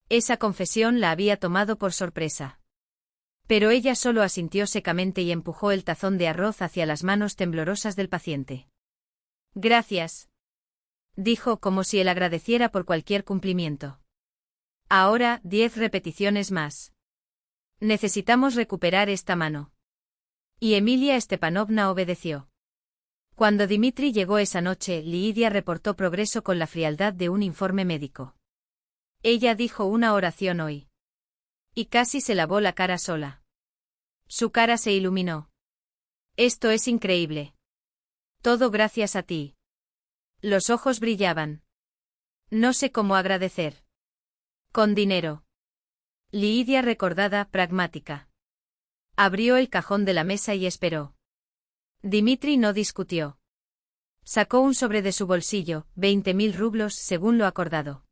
[SPEAKER 1] Esa confesión la había tomado por sorpresa. Pero ella solo asintió secamente y empujó el tazón de arroz hacia las manos temblorosas del paciente. Gracias. Dijo como si él agradeciera por cualquier cumplimiento. Ahora, 10 repeticiones más. Necesitamos recuperar esta mano. Y Emilia Stepanovna obedeció. Cuando Dimitri llegó esa noche, Lidia reportó progreso con la frialdad de un informe médico. Ella dijo una oración hoy. Y casi se lavó la cara sola. Su cara se iluminó. Esto es increíble. Todo gracias a ti. Los ojos brillaban. No sé cómo agradecer. Con dinero. Lidia recordada, pragmática. Abrió el cajón de la mesa y esperó. Dimitri no discutió. Sacó un sobre de su bolsillo, 20.000 rublos según lo acordado.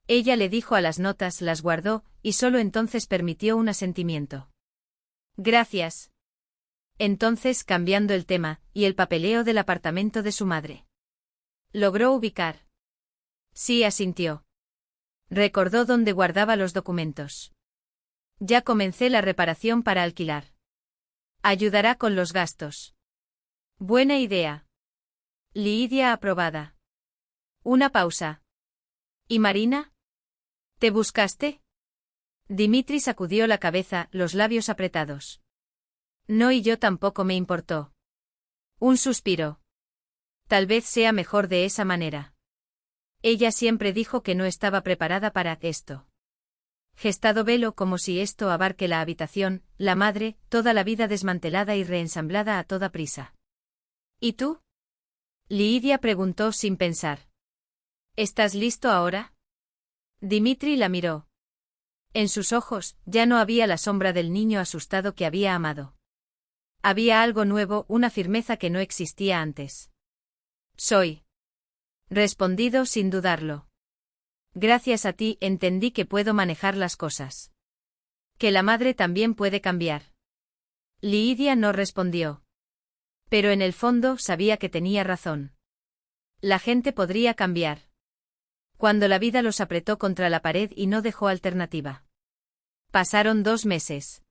[SPEAKER 1] Ella le dijo a las notas, las guardó, y solo entonces permitió un asentimiento. Gracias. Entonces, cambiando el tema, y el papeleo del apartamento de su madre. Logró ubicar. Sí, asintió. Recordó dónde guardaba los documentos. Ya comencé la reparación para alquilar. Ayudará con los gastos. Buena idea. Lidia aprobada. Una pausa. ¿Y Marina? ¿Te buscaste? Dimitri sacudió la cabeza, los labios apretados. No, y yo tampoco me importó. Un suspiro. Tal vez sea mejor de esa manera. Ella siempre dijo que no estaba preparada para esto. Gestado velo como si esto abarque la habitación, la madre, toda la vida desmantelada y reensamblada a toda prisa. ¿Y tú? Lidia preguntó sin pensar. ¿Estás listo ahora? Dimitri la miró. En sus ojos, ya no había la sombra del niño asustado que había amado. Había algo nuevo, una firmeza que no existía antes. Soy. Respondido sin dudarlo. Gracias a ti entendí que puedo manejar las cosas. Que la madre también puede cambiar. Lidia no respondió. Pero en el fondo sabía que tenía razón. La gente podría cambiar. Cuando la vida los apretó contra la pared y no dejó alternativa. Pasaron 2 meses.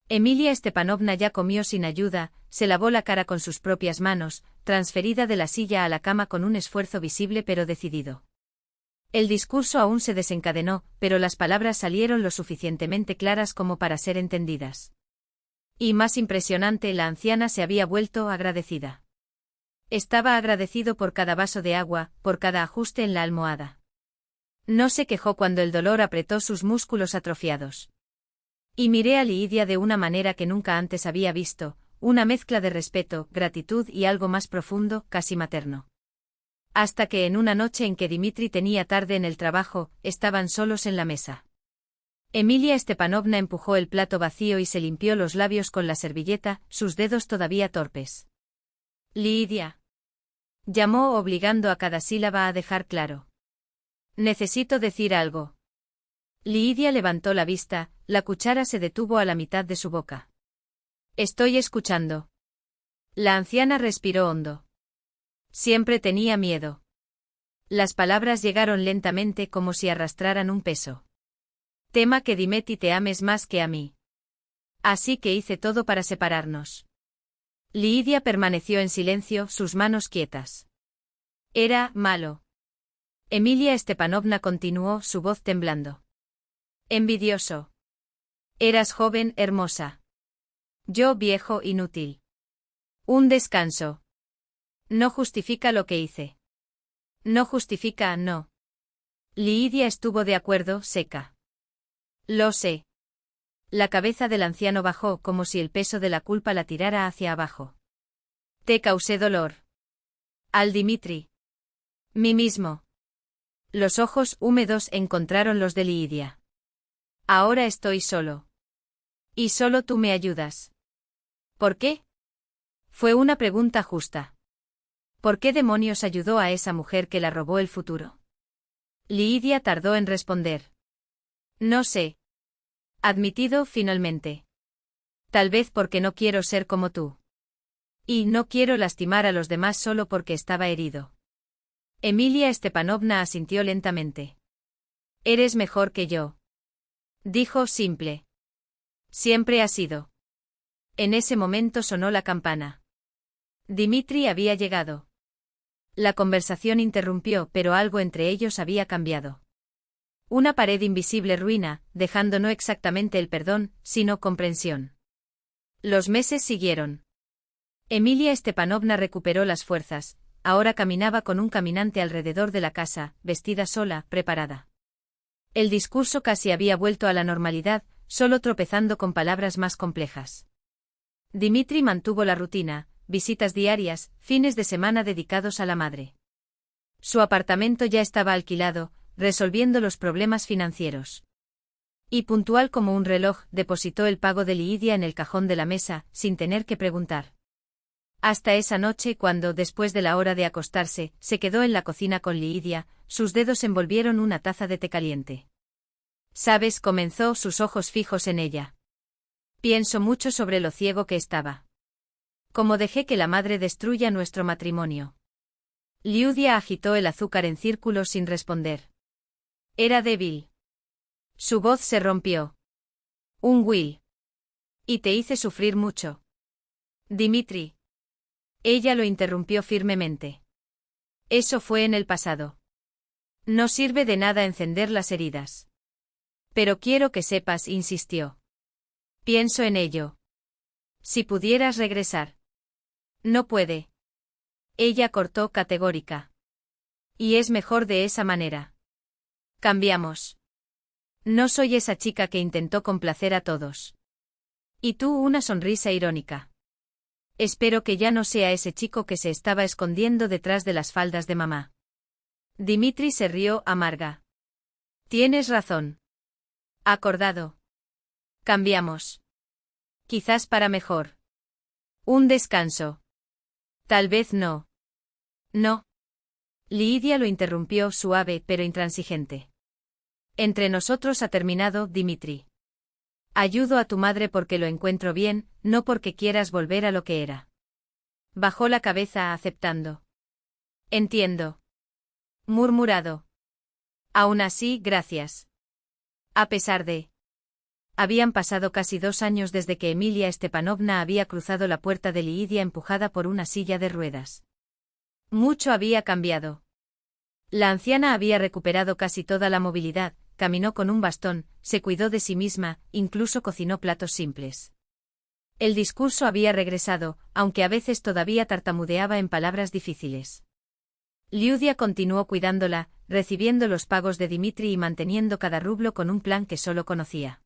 [SPEAKER 1] Emilia Stepanovna ya comió sin ayuda, se lavó la cara con sus propias manos, transferida de la silla a la cama con un esfuerzo visible pero decidido. El discurso aún se desencadenó, pero las palabras salieron lo suficientemente claras como para ser entendidas. Y más impresionante, la anciana se había vuelto agradecida. Estaba agradecido por cada vaso de agua, por cada ajuste en la almohada. No se quejó cuando el dolor apretó sus músculos atrofiados. Y miré a Lidia de una manera que nunca antes había visto, una mezcla de respeto, gratitud y algo más profundo, casi materno. Hasta que en una noche en que Dimitri tenía tarde en el trabajo, estaban solos en la mesa. Emilia Stepanovna empujó el plato vacío y se limpió los labios con la servilleta, sus dedos todavía torpes. Lidia. Llamó obligando a cada sílaba a dejar claro. Necesito decir algo. Lidia levantó la vista, la cuchara se detuvo a la mitad de su boca. Estoy escuchando. La anciana respiró hondo. Siempre tenía miedo. Las palabras llegaron lentamente como si arrastraran un peso. Tema que Dimitri te ames más que a mí. Así que hice todo para separarnos. Lidia permaneció en silencio, sus manos quietas. Era malo. Emilia Stepanovna continuó, su voz temblando. Envidioso. Eras joven, hermosa. Yo viejo, inútil. Un descanso. No justifica lo que hice. No justifica, no. Lidia estuvo de acuerdo, seca. Lo sé. La cabeza del anciano bajó como si el peso de la culpa la tirara hacia abajo. Te causé dolor. Al Dimitri. Mí mismo. Los ojos húmedos encontraron los de Lidia. Ahora estoy solo. Y solo tú me ayudas. ¿Por qué? Fue una pregunta justa. ¿Por qué demonios ayudó a esa mujer que la robó el futuro? Lidia tardó en responder. No sé. Admitido finalmente. Tal vez porque no quiero ser como tú. Y no quiero lastimar a los demás solo porque estaba herido. Emilia Stepanovna asintió lentamente. Eres mejor que yo. Dijo simple. Siempre ha sido. En ese momento sonó la campana. Dimitri había llegado. La conversación interrumpió, pero algo entre ellos había cambiado. Una pared invisible ruina, dejando no exactamente el perdón, sino comprensión. Los meses siguieron. Emilia Stepanovna recuperó las fuerzas, ahora caminaba con un caminante alrededor de la casa, vestida sola, preparada. El discurso casi había vuelto a la normalidad, solo tropezando con palabras más complejas. Dimitri mantuvo la rutina, visitas diarias, fines de semana dedicados a la madre. Su apartamento ya estaba alquilado, resolviendo los problemas financieros. Y puntual como un reloj, depositó el pago de Lidia en el cajón de la mesa, sin tener que preguntar. Hasta esa noche cuando, después de la hora de acostarse, se quedó en la cocina con Lidia, sus dedos envolvieron una taza de té caliente. ¿Sabes? Comenzó, sus ojos fijos en ella. Pienso mucho sobre lo ciego que estaba. Cómo dejé que la madre destruya nuestro matrimonio. Lidia agitó el azúcar en círculos sin responder. Era débil. Su voz se rompió. Will. Y te hice sufrir mucho. Dimitri. Ella lo interrumpió firmemente. Eso fue en el pasado. No sirve de nada encender las heridas. Pero quiero que sepas, insistió. Pienso en ello. Si pudieras regresar. No puede. Ella cortó categórica. Y es mejor de esa manera. Cambiamos. No soy esa chica que intentó complacer a todos. Y tú, una sonrisa irónica. Espero que ya no sea ese chico que se estaba escondiendo detrás de las faldas de mamá. Dimitri se rió amarga. Tienes razón. Acordado. Cambiamos. Quizás para mejor. Un descanso. Tal vez no. No. Lidia lo interrumpió suave pero intransigente. Entre nosotros ha terminado, Dimitri. Ayudo a tu madre porque lo encuentro bien, no porque quieras volver a lo que era. Bajó la cabeza aceptando. Entiendo. Murmurado. Aún así, gracias. A pesar de... Habían pasado casi 2 años desde que Emilia Stepanovna había cruzado la puerta de Lidia empujada por una silla de ruedas. Mucho había cambiado. La anciana había recuperado casi toda la movilidad, caminó con un bastón, se cuidó de sí misma, incluso cocinó platos simples. El discurso había regresado, aunque a veces todavía tartamudeaba en palabras difíciles. Lidia continuó cuidándola, recibiendo los pagos de Dimitri y manteniendo cada rublo con un plan que solo conocía.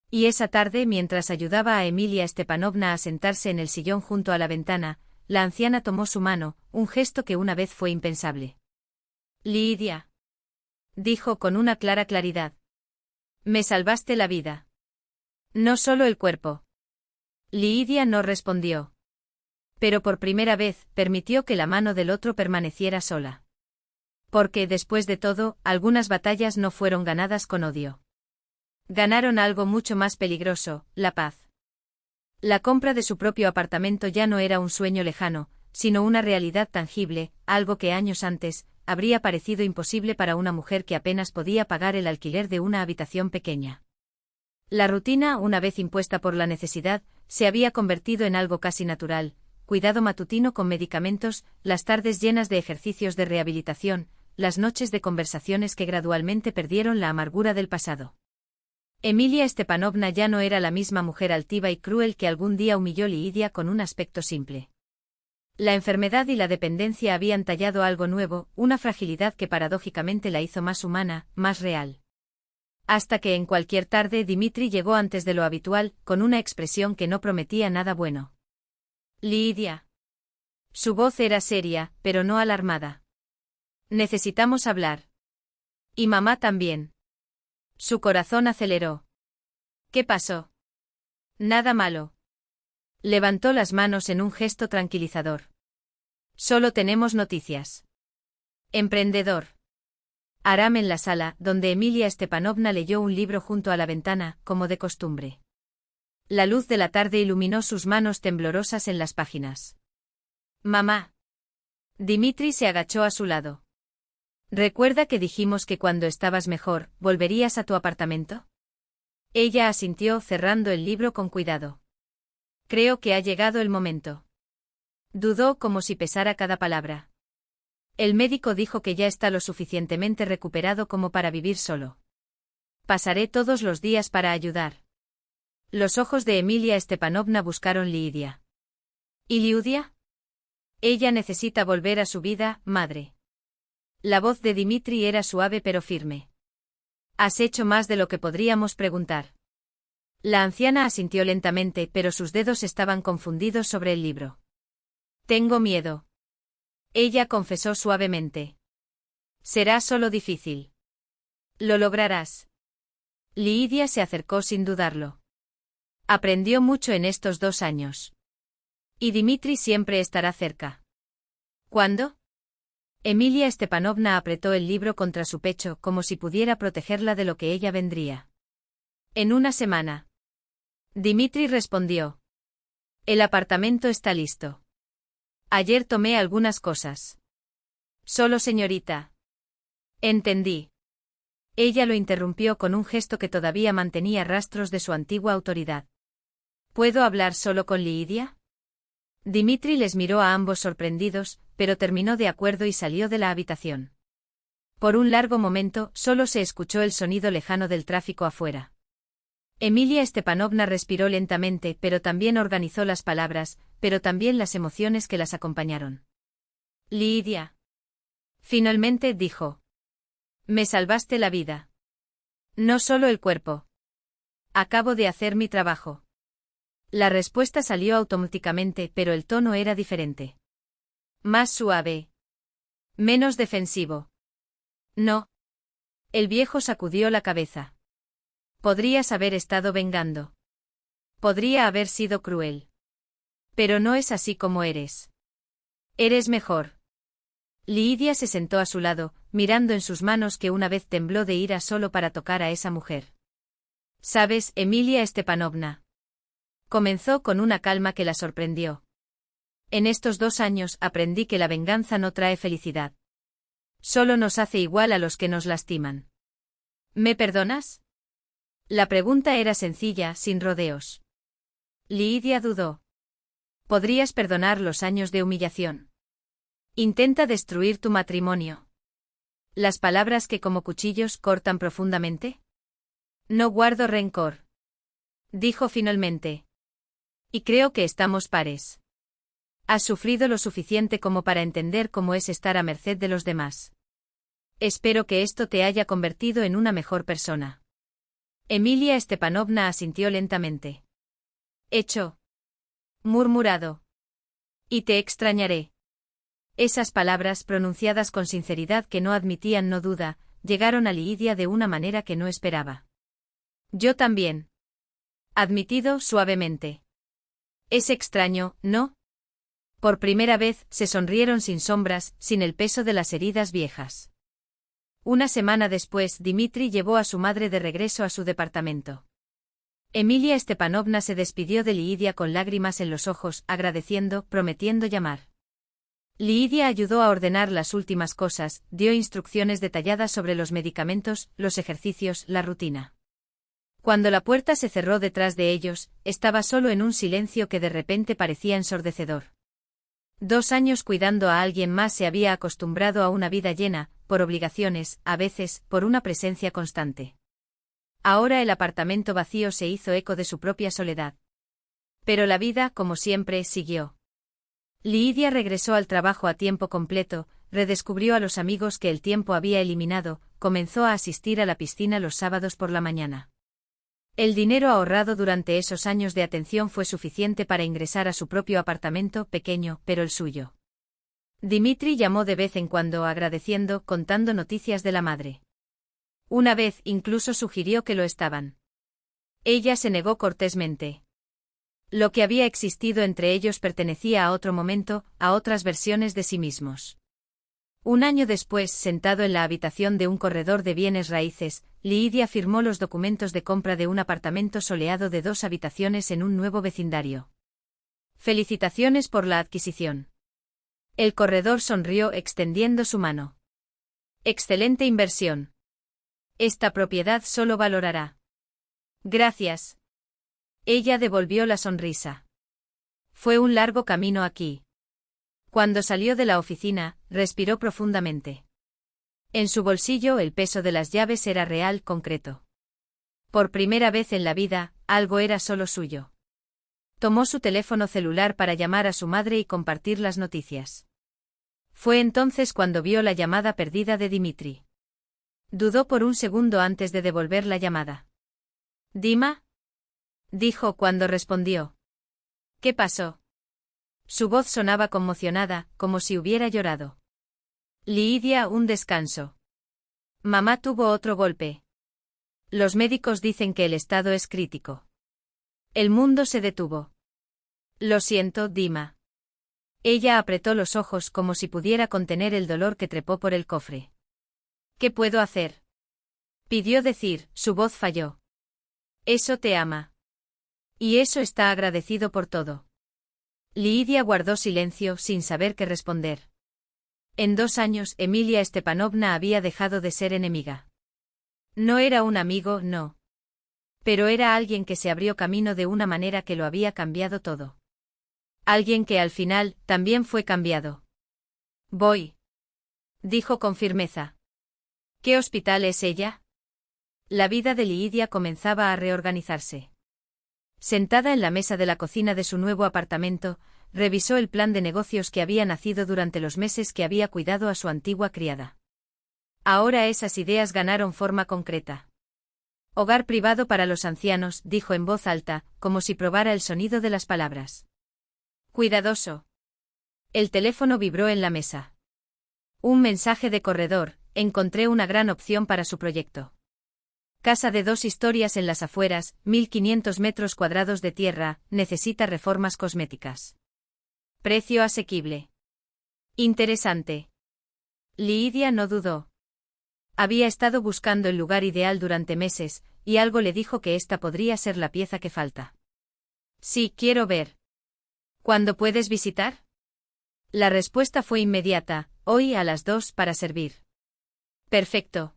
[SPEAKER 1] Y esa tarde, mientras ayudaba a Emilia Stepanovna a sentarse en el sillón junto a la ventana, la anciana tomó su mano, un gesto que una vez fue impensable. Lidia. Dijo con una clara claridad. Me salvaste la vida. No solo el cuerpo. Lidia no respondió. Pero por primera vez, permitió que la mano del otro permaneciera sola. Porque, después de todo, algunas batallas no fueron ganadas con odio. Ganaron algo mucho más peligroso, la paz. La compra de su propio apartamento ya no era un sueño lejano, sino una realidad tangible, algo que años antes habría parecido imposible para una mujer que apenas podía pagar el alquiler de una habitación pequeña. La rutina, una vez impuesta por la necesidad, se había convertido en algo casi natural: cuidado matutino con medicamentos, las tardes llenas de ejercicios de rehabilitación, las noches de conversaciones que gradualmente perdieron la amargura del pasado. Emilia Stepanovna ya no era la misma mujer altiva y cruel que algún día humilló Lidia con un aspecto simple. La enfermedad y la dependencia habían tallado algo nuevo, una fragilidad que paradójicamente la hizo más humana, más real. Hasta que en cualquier tarde Dimitri llegó antes de lo habitual, con una expresión que no prometía nada bueno. Lidia. Su voz era seria, pero no alarmada. Necesitamos hablar. Y mamá también. Su corazón aceleró. ¿Qué pasó? Nada malo. Levantó las manos en un gesto tranquilizador. Solo tenemos noticias. Emprendedor. Aram en la sala, donde Emilia Stepanovna leyó un libro junto a la ventana, como de costumbre. La luz de la tarde iluminó sus manos temblorosas en las páginas. Mamá. Dimitri se agachó a su lado. ¿Recuerda que dijimos que cuando estabas mejor, volverías a tu apartamento? Ella asintió, cerrando el libro con cuidado. Creo que ha llegado el momento. Dudó como si pesara cada palabra. El médico dijo que ya está lo suficientemente recuperado como para vivir solo. Pasaré todos los días para ayudar. Los ojos de Emilia Stepanovna buscaron Lidia. ¿Y Liudia? Ella necesita volver a su vida, madre. La voz de Dimitri era suave pero firme. Has hecho más de lo que podríamos preguntar. La anciana asintió lentamente, pero sus dedos estaban confundidos sobre el libro. Tengo miedo. Ella confesó suavemente. Será solo difícil. Lo lograrás. Lidia se acercó sin dudarlo. Aprendió mucho en estos 2 años. Y Dmitri siempre estará cerca. ¿Cuándo? Emilia Stepanovna apretó el libro contra su pecho como si pudiera protegerla de lo que ella vendría. En una semana. Dmitri respondió. El apartamento está listo. Ayer tomé algunas cosas. Solo señorita. Entendí. Ella lo interrumpió con un gesto que todavía mantenía rastros de su antigua autoridad. ¿Puedo hablar solo con Lidia? Dmitri les miró a ambos sorprendidos, pero terminó de acuerdo y salió de la habitación. Por un largo momento, solo se escuchó el sonido lejano del tráfico afuera. Emilia Stepanovna respiró lentamente, pero también organizó las palabras, pero también las emociones que las acompañaron. Lidia. Finalmente dijo. Me salvaste la vida. No solo el cuerpo. Acabo de hacer mi trabajo. La respuesta salió automáticamente, pero el tono era diferente. Más suave. Menos defensivo. No. El viejo sacudió la cabeza. Podrías haber estado vengando. Podría haber sido cruel. Pero no es así como eres. Eres mejor. Lidia se sentó a su lado, mirando en sus manos que una vez tembló de ira solo para tocar a esa mujer. ¿Sabes, Emilia Stepanovna? Comenzó con una calma que la sorprendió. En estos 2 años aprendí que la venganza no trae felicidad. Solo nos hace igual a los que nos lastiman. ¿Me perdonas? La pregunta era sencilla, sin rodeos. Lidia dudó. ¿Podrías perdonar los años de humillación? Intenta destruir tu matrimonio. ¿Las palabras que como cuchillos cortan profundamente? No guardo rencor. Dijo finalmente. Y creo que estamos pares. Has sufrido lo suficiente como para entender cómo es estar a merced de los demás. Espero que esto te haya convertido en una mejor persona. Emilia Stepanovna asintió lentamente. Hecho. Murmurado. Y te extrañaré. Esas palabras, pronunciadas con sinceridad que no admitían no duda, llegaron a Lidia de una manera que no esperaba. Yo también. Admitido suavemente. Es extraño, ¿no? Por primera vez, se sonrieron sin sombras, sin el peso de las heridas viejas. Una semana después, Dmitri llevó a su madre de regreso a su departamento. Emilia Stepanovna se despidió de Lidia con lágrimas en los ojos, agradeciendo, prometiendo llamar. Lidia ayudó a ordenar las últimas cosas, dio instrucciones detalladas sobre los medicamentos, los ejercicios, la rutina. Cuando la puerta se cerró detrás de ellos, estaba solo en un silencio que de repente parecía ensordecedor. 2 años cuidando a alguien más se había acostumbrado a una vida llena, por obligaciones, a veces, por una presencia constante. Ahora el apartamento vacío se hizo eco de su propia soledad. Pero la vida, como siempre, siguió. Lidia regresó al trabajo a tiempo completo, redescubrió a los amigos que el tiempo había eliminado, comenzó a asistir a la piscina los sábados por la mañana. El dinero ahorrado durante esos años de atención fue suficiente para ingresar a su propio apartamento, pequeño, pero el suyo. Dmitri llamó de vez en cuando agradeciendo, contando noticias de la madre. Una vez incluso sugirió que lo estaban. Ella se negó cortésmente. Lo que había existido entre ellos pertenecía a otro momento, a otras versiones de sí mismos. 1 año después, sentado en la habitación de un corredor de bienes raíces, Lidia firmó los documentos de compra de un apartamento soleado de 2 habitaciones en un nuevo vecindario. Felicitaciones por la adquisición. El corredor sonrió extendiendo su mano. Excelente inversión. Esta propiedad solo valorará. Gracias. Ella devolvió la sonrisa. Fue un largo camino aquí. Cuando salió de la oficina, respiró profundamente. En su bolsillo el peso de las llaves era real, concreto. Por primera vez en la vida, algo era solo suyo. Tomó su teléfono celular para llamar a su madre y compartir las noticias. Fue entonces cuando vio la llamada perdida de Dmitri. Dudó por un segundo antes de devolver la llamada. «Dima», dijo cuando respondió. «¿Qué pasó?» Su voz sonaba conmocionada, como si hubiera llorado. Lidia, un descanso. Mamá tuvo otro golpe. Los médicos dicen que el estado es crítico. El mundo se detuvo. Lo siento, Dima. Ella apretó los ojos como si pudiera contener el dolor que trepó por el cofre. ¿Qué puedo hacer? Pidió decir, su voz falló. Eso te ama. Y eso está agradecido por todo. Lidia guardó silencio sin saber qué responder. En 2 años Emilia Stepanovna había dejado de ser enemiga. No era un amigo, no. Pero era alguien que se abrió camino de una manera que lo había cambiado todo. Alguien que al final también fue cambiado. Voy. Dijo con firmeza. ¿Qué hospital es ella? La vida de Lidia comenzaba a reorganizarse. Sentada en la mesa de la cocina de su nuevo apartamento, revisó el plan de negocios que había nacido durante los meses que había cuidado a su antigua criada. Ahora esas ideas ganaron forma concreta. Hogar privado para los ancianos, dijo en voz alta, como si probara el sonido de las palabras. Cuidadoso. El teléfono vibró en la mesa. Un mensaje de corredor, encontré una gran opción para su proyecto. Casa de 2 historias en las afueras, 1500 metros cuadrados de tierra, necesita reformas cosméticas. Precio asequible. Interesante. Lidia no dudó. Había estado buscando el lugar ideal durante meses, y algo le dijo que esta podría ser la pieza que falta. Sí, quiero ver. ¿Cuándo puedes visitar? La respuesta fue inmediata, hoy a las 2 para servir. Perfecto.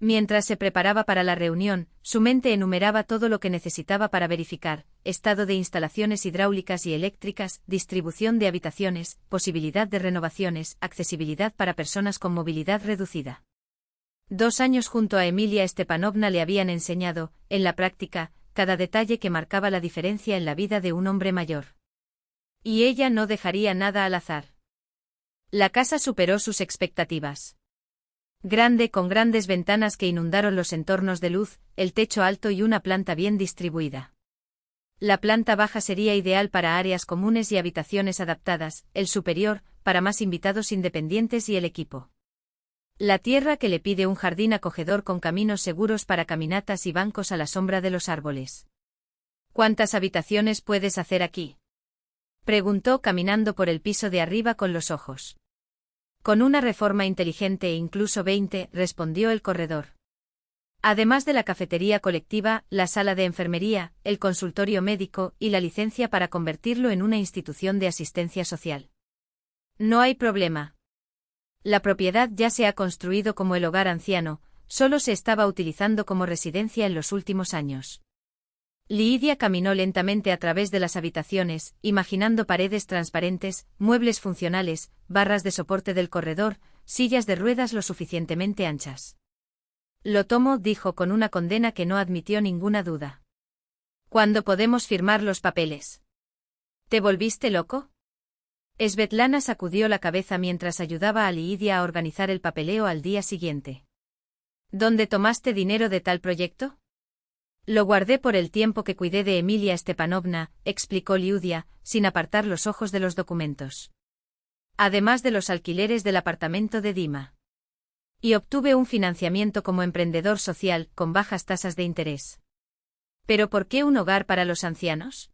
[SPEAKER 1] Mientras se preparaba para la reunión, su mente enumeraba todo lo que necesitaba para verificar: estado de instalaciones hidráulicas y eléctricas, distribución de habitaciones, posibilidad de renovaciones, accesibilidad para personas con movilidad reducida. 2 años junto a Emilia Stepanovna le habían enseñado, en la práctica, cada detalle que marcaba la diferencia en la vida de un hombre mayor. Y ella no dejaría nada al azar. La casa superó sus expectativas. Grande, con grandes ventanas que inundaron los entornos de luz, el techo alto y una planta bien distribuida. La planta baja sería ideal para áreas comunes y habitaciones adaptadas, el superior, para más invitados independientes y el equipo. La tierra que le pide un jardín acogedor con caminos seguros para caminatas y bancos a la sombra de los árboles. ¿Cuántas habitaciones puedes hacer aquí? Preguntó caminando por el piso de arriba con los ojos. Con una reforma inteligente e incluso 20, respondió el corredor. Además de la cafetería colectiva, la sala de enfermería, el consultorio médico y la licencia para convertirlo en una institución de asistencia social. No hay problema. La propiedad ya se ha construido como el hogar anciano, solo se estaba utilizando como residencia en los últimos años. Lidia caminó lentamente a través de las habitaciones, imaginando paredes transparentes, muebles funcionales, barras de soporte del corredor, sillas de ruedas lo suficientemente anchas. Lo tomo, dijo con una condena que no admitió ninguna duda. ¿Cuándo podemos firmar los papeles? ¿Te volviste loco? Svetlana sacudió la cabeza mientras ayudaba a Lidia a organizar el papeleo al día siguiente. ¿Dónde tomaste dinero de tal proyecto? Lo guardé por el tiempo que cuidé de Emilia Stepanovna, explicó Liudia, sin apartar los ojos de los documentos. Además de los alquileres del apartamento de Dima. Y obtuve un financiamiento como emprendedor social, con bajas tasas de interés. ¿Pero por qué un hogar para los ancianos?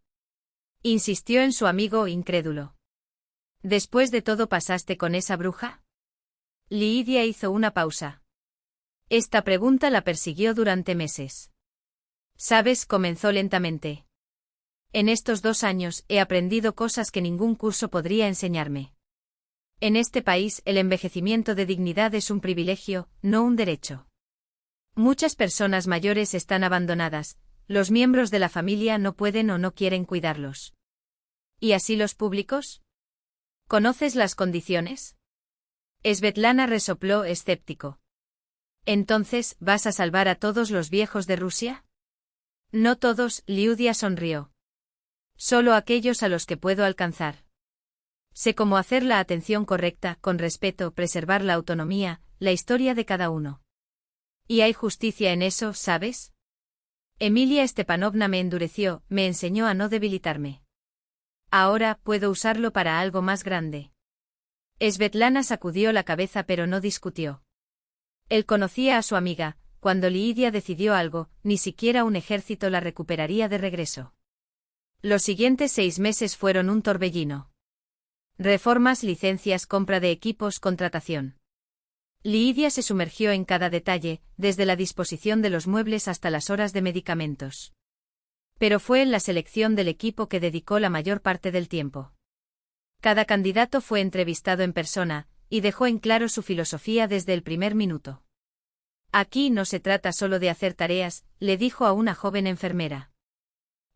[SPEAKER 1] Insistió en su amigo incrédulo. ¿Después de todo pasaste con esa bruja? Lidia hizo una pausa. Esta pregunta la persiguió durante meses. ¿Sabes?, comenzó lentamente. En estos 2 años he aprendido cosas que ningún curso podría enseñarme. En este país el envejecimiento de dignidad es un privilegio, no un derecho. Muchas personas mayores están abandonadas, los miembros de la familia no pueden o no quieren cuidarlos. ¿Y así los públicos? ¿Conoces las condiciones? Svetlana resopló escéptico. ¿Entonces vas a salvar a todos los viejos de Rusia? No todos, Liudia sonrió. Solo aquellos a los que puedo alcanzar. Sé cómo hacer la atención correcta, con respeto, preservar la autonomía, la historia de cada uno. Y hay justicia en eso, ¿sabes? Emilia Stepanovna me endureció, me enseñó a no debilitarme. Ahora puedo usarlo para algo más grande. Svetlana sacudió la cabeza pero no discutió. Él conocía a su amiga. Cuando Lidia decidió algo, ni siquiera un ejército la recuperaría de regreso. Los siguientes 6 meses fueron un torbellino. Reformas, licencias, compra de equipos, contratación. Lidia se sumergió en cada detalle, desde la disposición de los muebles hasta las horas de medicamentos. Pero fue en la selección del equipo que dedicó la mayor parte del tiempo. Cada candidato fue entrevistado en persona, y dejó en claro su filosofía desde el primer minuto. Aquí no se trata solo de hacer tareas, le dijo a una joven enfermera.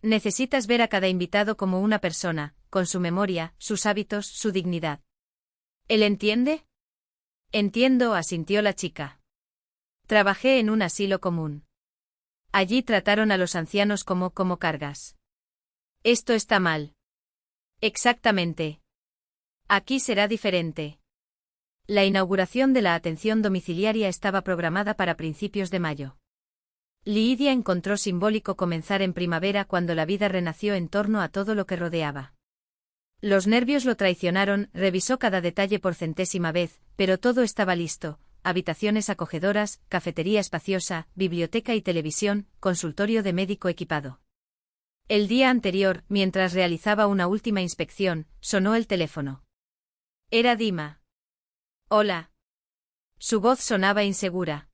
[SPEAKER 1] Necesitas ver a cada invitado como una persona, con su memoria, sus hábitos, su dignidad. ¿Él entiende? Entiendo, asintió la chica. Trabajé en un asilo común. Allí trataron a los ancianos como cargas. Esto está mal. Exactamente. Aquí será diferente. La inauguración de la atención domiciliaria estaba programada para principios de mayo. Lidia encontró simbólico comenzar en primavera cuando la vida renació en torno a todo lo que rodeaba. Los nervios lo traicionaron, revisó cada detalle por 100ª vez, pero todo estaba listo: habitaciones acogedoras, cafetería espaciosa, biblioteca y televisión, consultorio de médico equipado. El día anterior, mientras realizaba una última inspección, sonó el teléfono. Era Dima. Hola. Su voz sonaba insegura.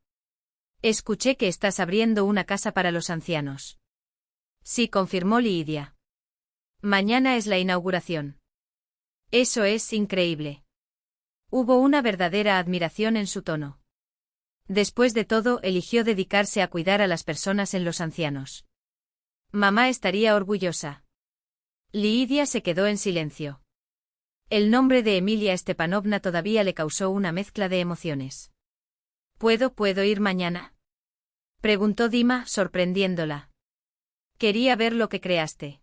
[SPEAKER 1] Escuché que estás abriendo una casa para los ancianos. Sí, confirmó Lidia. Mañana es la inauguración. Eso es increíble. Hubo una verdadera admiración en su tono. Después de todo, eligió dedicarse a cuidar a las personas en los ancianos. Mamá estaría orgullosa. Lidia se quedó en silencio. El nombre de Emilia Stepanovna todavía le causó una mezcla de emociones. ¿Puedo ir mañana?, preguntó Dima, sorprendiéndola. Quería ver lo que creaste.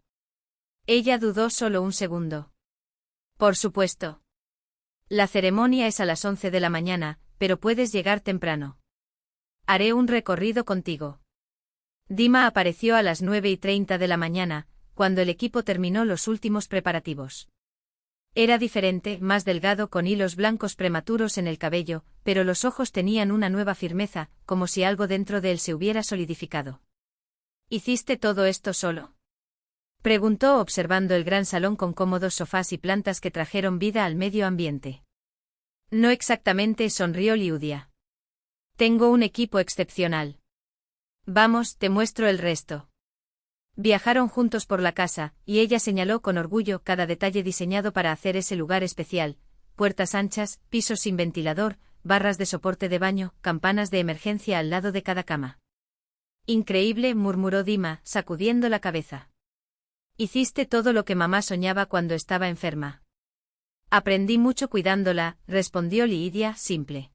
[SPEAKER 1] Ella dudó solo un segundo. Por supuesto. La ceremonia es a las 11 de la mañana, pero puedes llegar temprano. Haré un recorrido contigo. Dima apareció a las 9:30 de la mañana, cuando el equipo terminó los últimos preparativos. Era diferente, más delgado, con hilos blancos prematuros en el cabello, pero los ojos tenían una nueva firmeza, como si algo dentro de él se hubiera solidificado. ¿Hiciste todo esto solo?, preguntó observando el gran salón con cómodos sofás y plantas que trajeron vida al medio ambiente. No exactamente, sonrió Lidia. Tengo un equipo excepcional. Vamos, te muestro el resto. Viajaron juntos por la casa, y ella señaló con orgullo cada detalle diseñado para hacer ese lugar especial: puertas anchas, pisos sin ventilador, barras de soporte de baño, campanas de emergencia al lado de cada cama. Increíble, murmuró Dima, sacudiendo la cabeza. Hiciste todo lo que mamá soñaba cuando estaba enferma. Aprendí mucho cuidándola, respondió Lidia, simple.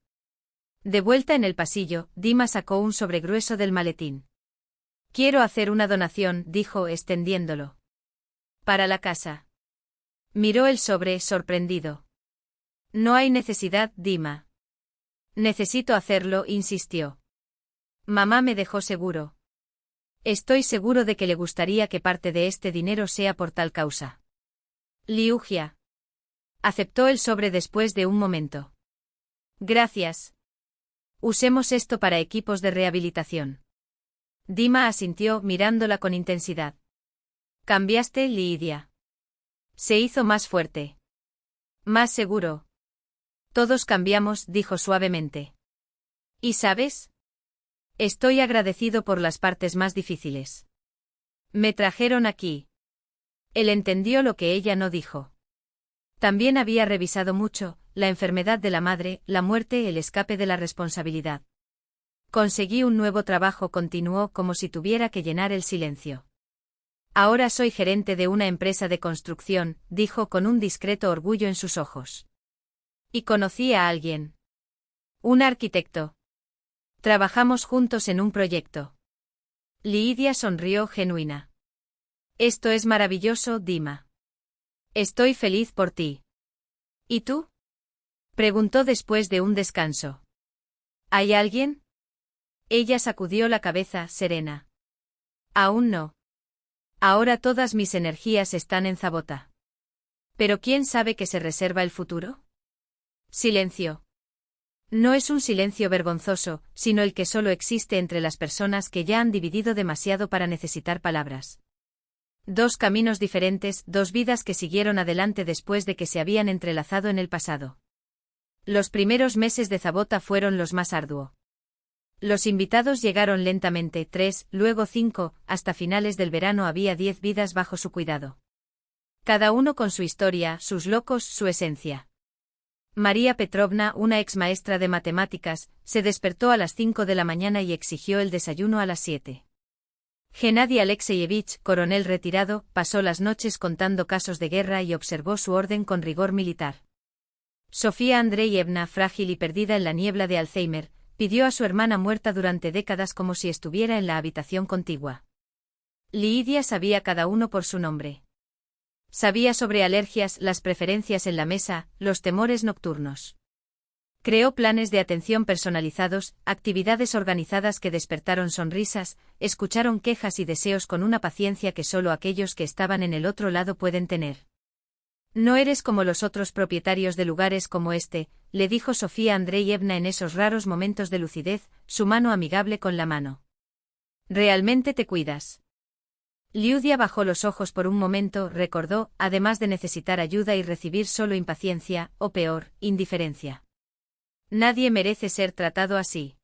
[SPEAKER 1] De vuelta en el pasillo, Dima sacó un sobre grueso del maletín. Quiero hacer una donación, dijo, extendiéndolo. Para la casa. Miró el sobre, sorprendido. No hay necesidad, Dima. Necesito hacerlo, insistió. Mamá me dejó seguro. Estoy seguro de que le gustaría que parte de este dinero sea por tal causa. Liugia. Aceptó el sobre después de un momento. Gracias. Usemos esto para equipos de rehabilitación. Dima asintió, mirándola con intensidad. ¿Cambiaste, Lidia? Se hizo más fuerte. Más seguro. Todos cambiamos, dijo suavemente. ¿Y sabes? Estoy agradecido por las partes más difíciles. Me trajeron aquí. Él entendió lo que ella no dijo. También había revisado mucho: la enfermedad de la madre, la muerte, el escape de la responsabilidad. Conseguí un nuevo trabajo, continuó, como si tuviera que llenar el silencio. Ahora soy gerente de una empresa de construcción, dijo con un discreto orgullo en sus ojos. Y conocí a alguien. Un arquitecto. Trabajamos juntos en un proyecto. Lidia sonrió genuina. Esto es maravilloso, Dima. Estoy feliz por ti. ¿Y tú?, preguntó después de un descanso. ¿Hay alguien? Ella sacudió la cabeza, serena. Aún no. Ahora todas mis energías están en Zabota. ¿Pero quién sabe qué se reserva el futuro? Silencio. No es un silencio vergonzoso, sino el que solo existe entre las personas que ya han dividido demasiado para necesitar palabras. Dos caminos diferentes, dos vidas que siguieron adelante después de que se habían entrelazado en el pasado. Los primeros meses de Zabota fueron los más arduos. Los invitados llegaron lentamente, 3, luego 5, hasta finales del verano había 10 vidas bajo su cuidado. Cada uno con su historia, sus locos, su esencia. María Petrovna, una ex maestra de matemáticas, se despertó a las 5 de la mañana y exigió el desayuno a las 7. Gennady Alexeyevich, coronel retirado, pasó las noches contando casos de guerra y observó su orden con rigor militar. Sofía Andreyevna, frágil y perdida en la niebla de Alzheimer, pidió a su hermana muerta durante décadas como si estuviera en la habitación contigua. Lidia sabía cada uno por su nombre. Sabía sobre alergias, las preferencias en la mesa, los temores nocturnos. Creó planes de atención personalizados, actividades organizadas que despertaron sonrisas, escucharon quejas y deseos con una paciencia que solo aquellos que estaban en el otro lado pueden tener. No eres como los otros propietarios de lugares como este, le dijo Sofía Andreyevna en esos raros momentos de lucidez, su mano amigable con la mano. Realmente te cuidas. Liudia bajó los ojos por un momento, recordó, además de necesitar ayuda y recibir solo impaciencia, o peor, indiferencia. Nadie merece ser tratado así.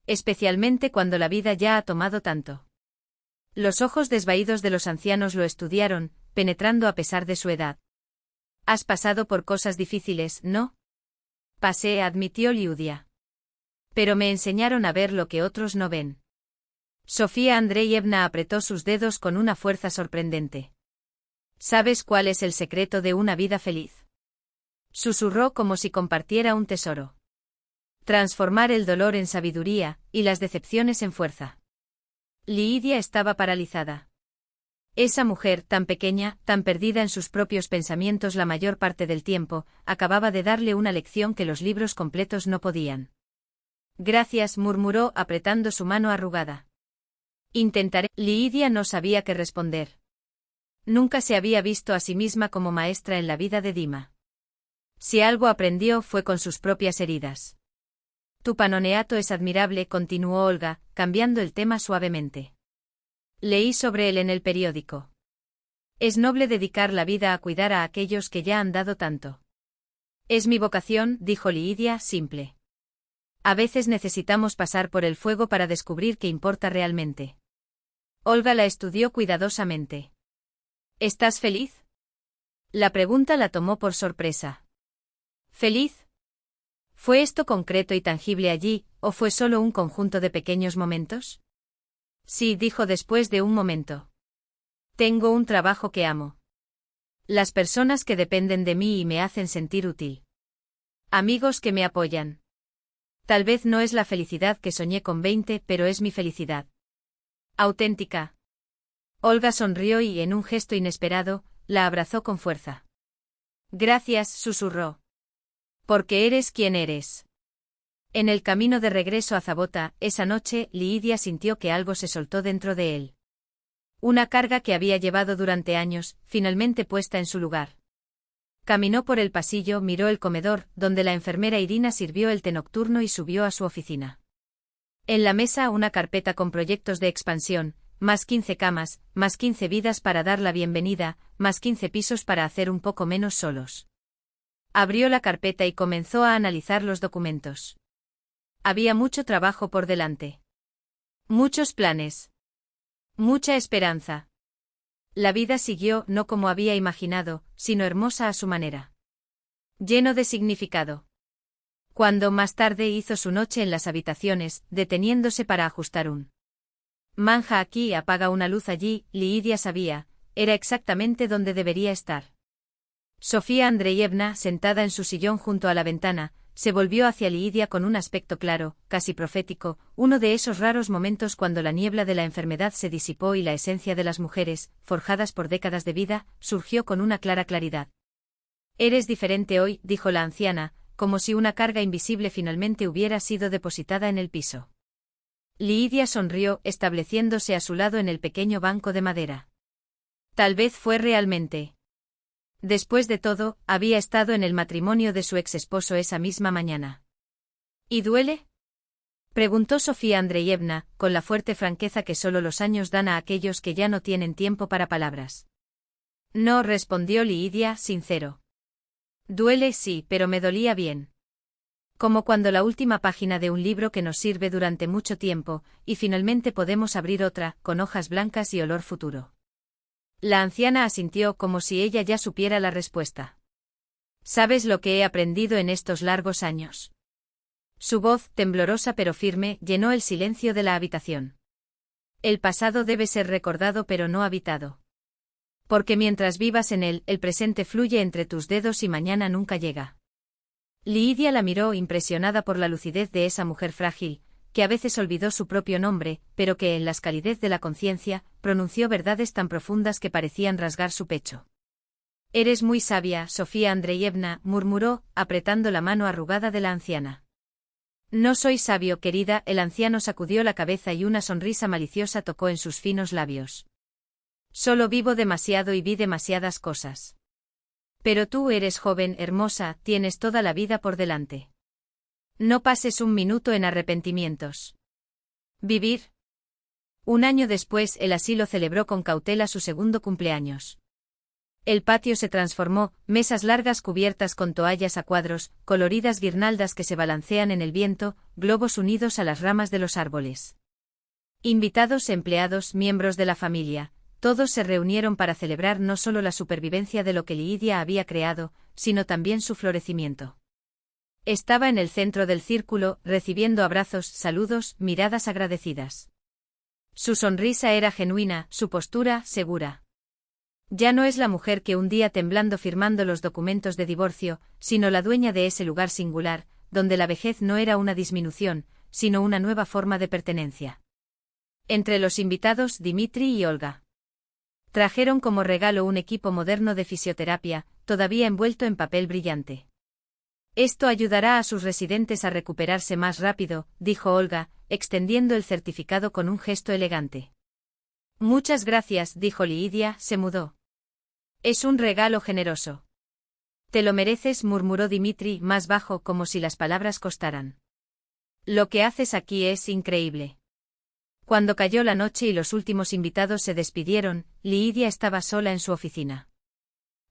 [SPEAKER 1] Especialmente cuando la vida ya ha tomado tanto. Los ojos desvaídos de los ancianos lo estudiaron, penetrando a pesar de su edad. Has pasado por cosas difíciles, ¿no? Pasé, admitió Liudia. Pero me enseñaron a ver lo que otros no ven. Sofía Andreyevna apretó sus dedos con una fuerza sorprendente. ¿Sabes cuál es el secreto de una vida feliz? Susurró como si compartiera un tesoro. Transformar el dolor en sabiduría, y las decepciones en fuerza. Lidia estaba paralizada. Esa mujer, tan pequeña, tan perdida en sus propios pensamientos la mayor parte del tiempo, acababa de darle una lección que los libros completos no podían. Gracias, murmuró apretando su mano arrugada. Intentaré. Lidia no sabía qué responder. Nunca se había visto a sí misma como maestra en la vida de Dima. Si algo aprendió fue con sus propias heridas. Tu panoneato es admirable, continuó Olga, cambiando el tema suavemente. Leí sobre él en el periódico. Es noble dedicar la vida a cuidar a aquellos que ya han dado tanto. Es mi vocación, dijo Lidia, simple. A veces necesitamos pasar por el fuego para descubrir qué importa realmente. Olga la estudió cuidadosamente. ¿Estás feliz? La pregunta la tomó por sorpresa. ¿Feliz? ¿Fue esto concreto y tangible allí, o fue solo un conjunto de pequeños momentos? Sí, dijo después de un momento. Tengo un trabajo que amo. Las personas que dependen de mí y me hacen sentir útil. Amigos que me apoyan. Tal vez no es la felicidad que soñé con 20, pero es mi felicidad. Auténtica. Olga sonrió y, en un gesto inesperado, la abrazó con fuerza. Gracias, susurró. Porque eres quien eres. En el camino de regreso a Zabota, esa noche, Lidia sintió que algo se soltó dentro de él. Una carga que había llevado durante años, finalmente puesta en su lugar. Caminó por el pasillo, miró el comedor, donde la enfermera Irina sirvió el té nocturno y subió a su oficina. En la mesa una carpeta con proyectos de expansión, más 15 camas, más 15 vidas para dar la bienvenida, más 15 pisos para hacer un poco menos solos. Abrió la carpeta y comenzó a analizar los documentos. Había mucho trabajo por delante. Muchos planes. Mucha esperanza. La vida siguió no como había imaginado, sino hermosa a su manera. Lleno de significado. Cuando más tarde hizo su noche en las habitaciones, deteniéndose para ajustar un manja aquí, apaga una luz allí, Lidia sabía, era exactamente donde debería estar. Sofía Andreyevna, sentada en su sillón junto a la ventana, se volvió hacia Lidia con un aspecto claro, casi profético, uno de esos raros momentos cuando la niebla de la enfermedad se disipó y la esencia de las mujeres, forjadas por décadas de vida, surgió con una clara claridad. Eres diferente hoy, dijo la anciana, como si una carga invisible finalmente hubiera sido depositada en el piso. Lidia sonrió, estableciéndose a su lado en el pequeño banco de madera. Tal vez fue realmente. Después de todo, había estado en el matrimonio de su ex esposo esa misma mañana. ¿Y duele? Preguntó Sofía Andreyevna, con la fuerte franqueza que solo los años dan a aquellos que ya no tienen tiempo para palabras. No, respondió Lidia, sincero. Duele, sí, pero me dolía bien. Como cuando la última página de un libro que nos sirve durante mucho tiempo, y finalmente podemos abrir otra, con hojas blancas y olor futuro. La anciana asintió como si ella ya supiera la respuesta. ¿Sabes lo que he aprendido en estos largos años? Su voz, temblorosa pero firme, llenó el silencio de la habitación. El pasado debe ser recordado pero no habitado. Porque mientras vivas en él, el presente fluye entre tus dedos y mañana nunca llega. Lidia la miró impresionada por la lucidez de esa mujer frágil, que a veces olvidó su propio nombre, pero que en la escalidez de la conciencia, pronunció verdades tan profundas que parecían rasgar su pecho. Eres muy sabia, Sofía Andreyevna, murmuró, apretando la mano arrugada de la anciana. No soy sabio, querida, el anciano sacudió la cabeza y una sonrisa maliciosa tocó en sus finos labios. Solo vivo demasiado y vi demasiadas cosas. Pero tú eres joven, hermosa, tienes toda la vida por delante. No pases un minuto en arrepentimientos. ¿Vivir? Un año después, el asilo celebró con cautela su segundo cumpleaños. El patio se transformó, mesas largas cubiertas con toallas a cuadros, coloridas guirnaldas que se balancean en el viento, globos unidos a las ramas de los árboles. Invitados, empleados, miembros de la familia, todos se reunieron para celebrar no solo la supervivencia de lo que Lidia había creado, sino también su florecimiento. Estaba en el centro del círculo, recibiendo abrazos, saludos, miradas agradecidas. Su sonrisa era genuina, su postura, segura. Ya no es la mujer que un día temblando firmando los documentos de divorcio, sino la dueña de ese lugar singular, donde la vejez no era una disminución, sino una nueva forma de pertenencia. Entre los invitados, Dimitri y Olga. Trajeron como regalo un equipo moderno de fisioterapia, todavía envuelto en papel brillante. Esto ayudará a sus residentes a recuperarse más rápido, dijo Olga, extendiendo el certificado con un gesto elegante. Muchas gracias, dijo Lidia, se mudó. Es un regalo generoso. Te lo mereces, murmuró Dimitri, más bajo como si las palabras costaran. Lo que haces aquí es increíble. Cuando cayó la noche y los últimos invitados se despidieron, Lidia estaba sola en su oficina.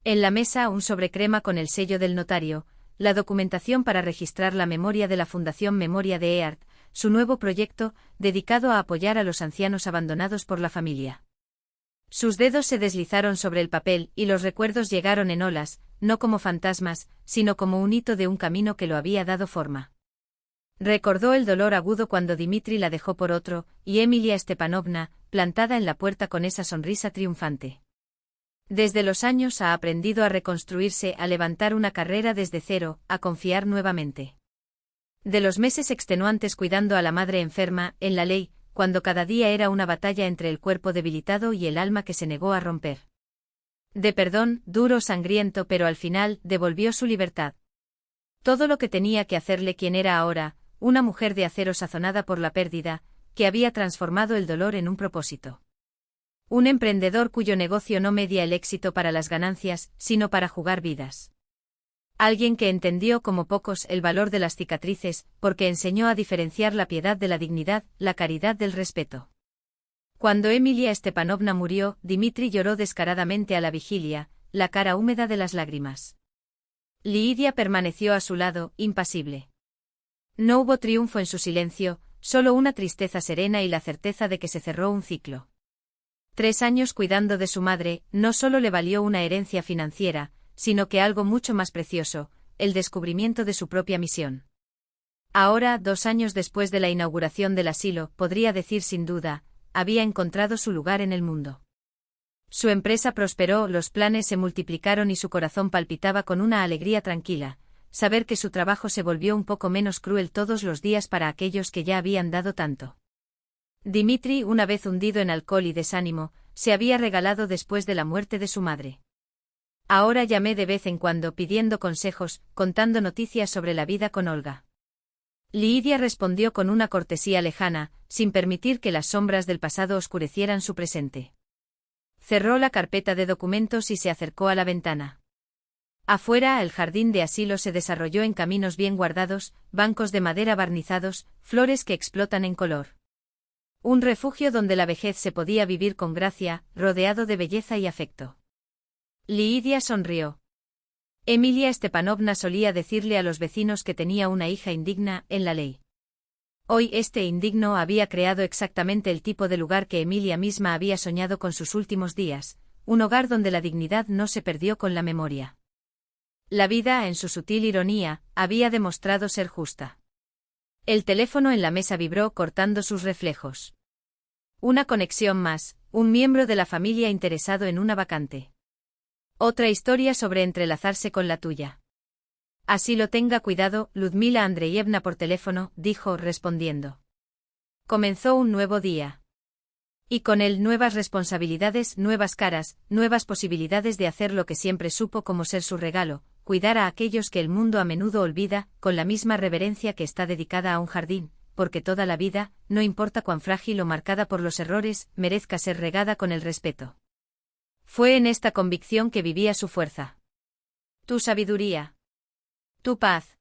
[SPEAKER 1] En la mesa un sobrecrema con el sello del notario, la documentación para registrar la memoria de la Fundación Memoria de Eart, su nuevo proyecto, dedicado a apoyar a los ancianos abandonados por la familia. Sus dedos se deslizaron sobre el papel y los recuerdos llegaron en olas, no como fantasmas, sino como un hito de un camino que lo había dado forma. Recordó el dolor agudo cuando Dimitri la dejó por otro, y Emilia Stepanovna, plantada en la puerta con esa sonrisa triunfante. Desde los años ha aprendido a reconstruirse, a levantar una carrera desde cero, a confiar nuevamente. De los meses extenuantes cuidando a la madre enferma, en la ley, cuando cada día era una batalla entre el cuerpo debilitado y el alma que se negó a romper. De perdón, duro, sangriento, pero al final, devolvió su libertad. Todo lo que tenía que hacerle quien era ahora, una mujer de acero sazonada por la pérdida, que había transformado el dolor en un propósito. Un emprendedor cuyo negocio no media el éxito para las ganancias, sino para jugar vidas. Alguien que entendió como pocos el valor de las cicatrices, porque enseñó a diferenciar la piedad de la dignidad, la caridad del respeto. Cuando Emilia Stepanovna murió, Dimitri lloró descaradamente a la vigilia, la cara húmeda de las lágrimas. Lidia permaneció a su lado, impasible. No hubo triunfo en su silencio, solo una tristeza serena y la certeza de que se cerró un ciclo. 3 años cuidando de su madre, no solo le valió una herencia financiera, sino que algo mucho más precioso, el descubrimiento de su propia misión. Ahora, 2 años después de la inauguración del asilo, podría decir sin duda, había encontrado su lugar en el mundo. Su empresa prosperó, los planes se multiplicaron y su corazón palpitaba con una alegría tranquila, saber que su trabajo se volvió un poco menos cruel todos los días para aquellos que ya habían dado tanto. Dimitri, una vez hundido en alcohol y desánimo, se había regalado después de la muerte de su madre. Ahora llamé de vez en cuando pidiendo consejos, contando noticias sobre la vida con Olga. Lidia respondió con una cortesía lejana, sin permitir que las sombras del pasado oscurecieran su presente. Cerró la carpeta de documentos y se acercó a la ventana. Afuera, el jardín de asilo se desarrolló en caminos bien guardados, bancos de madera barnizados, flores que explotan en color. Un refugio donde la vejez se podía vivir con gracia, rodeado de belleza y afecto. Lidia sonrió. Emilia Stepanovna solía decirle a los vecinos que tenía una hija indigna en la ley. Hoy este indigno había creado exactamente el tipo de lugar que Emilia misma había soñado con sus últimos días, un hogar donde la dignidad no se perdió con la memoria. La vida, en su sutil ironía, había demostrado ser justa. El teléfono en la mesa vibró cortando sus reflejos. Una conexión más, un miembro de la familia interesado en una vacante. Otra historia sobre entrelazarse con la tuya. Así lo tenga cuidado, Ludmila Andreyevna por teléfono, dijo respondiendo. Comenzó un nuevo día. Y con él nuevas responsabilidades, nuevas caras, nuevas posibilidades de hacer lo que siempre supo como ser su regalo, cuidar a aquellos que el mundo a menudo olvida, con la misma reverencia que está dedicada a un jardín, porque toda la vida, no importa cuán frágil o marcada por los errores, merezca ser regada con el respeto. Fue en esta convicción que vivía su fuerza. Tu sabiduría. Tu paz.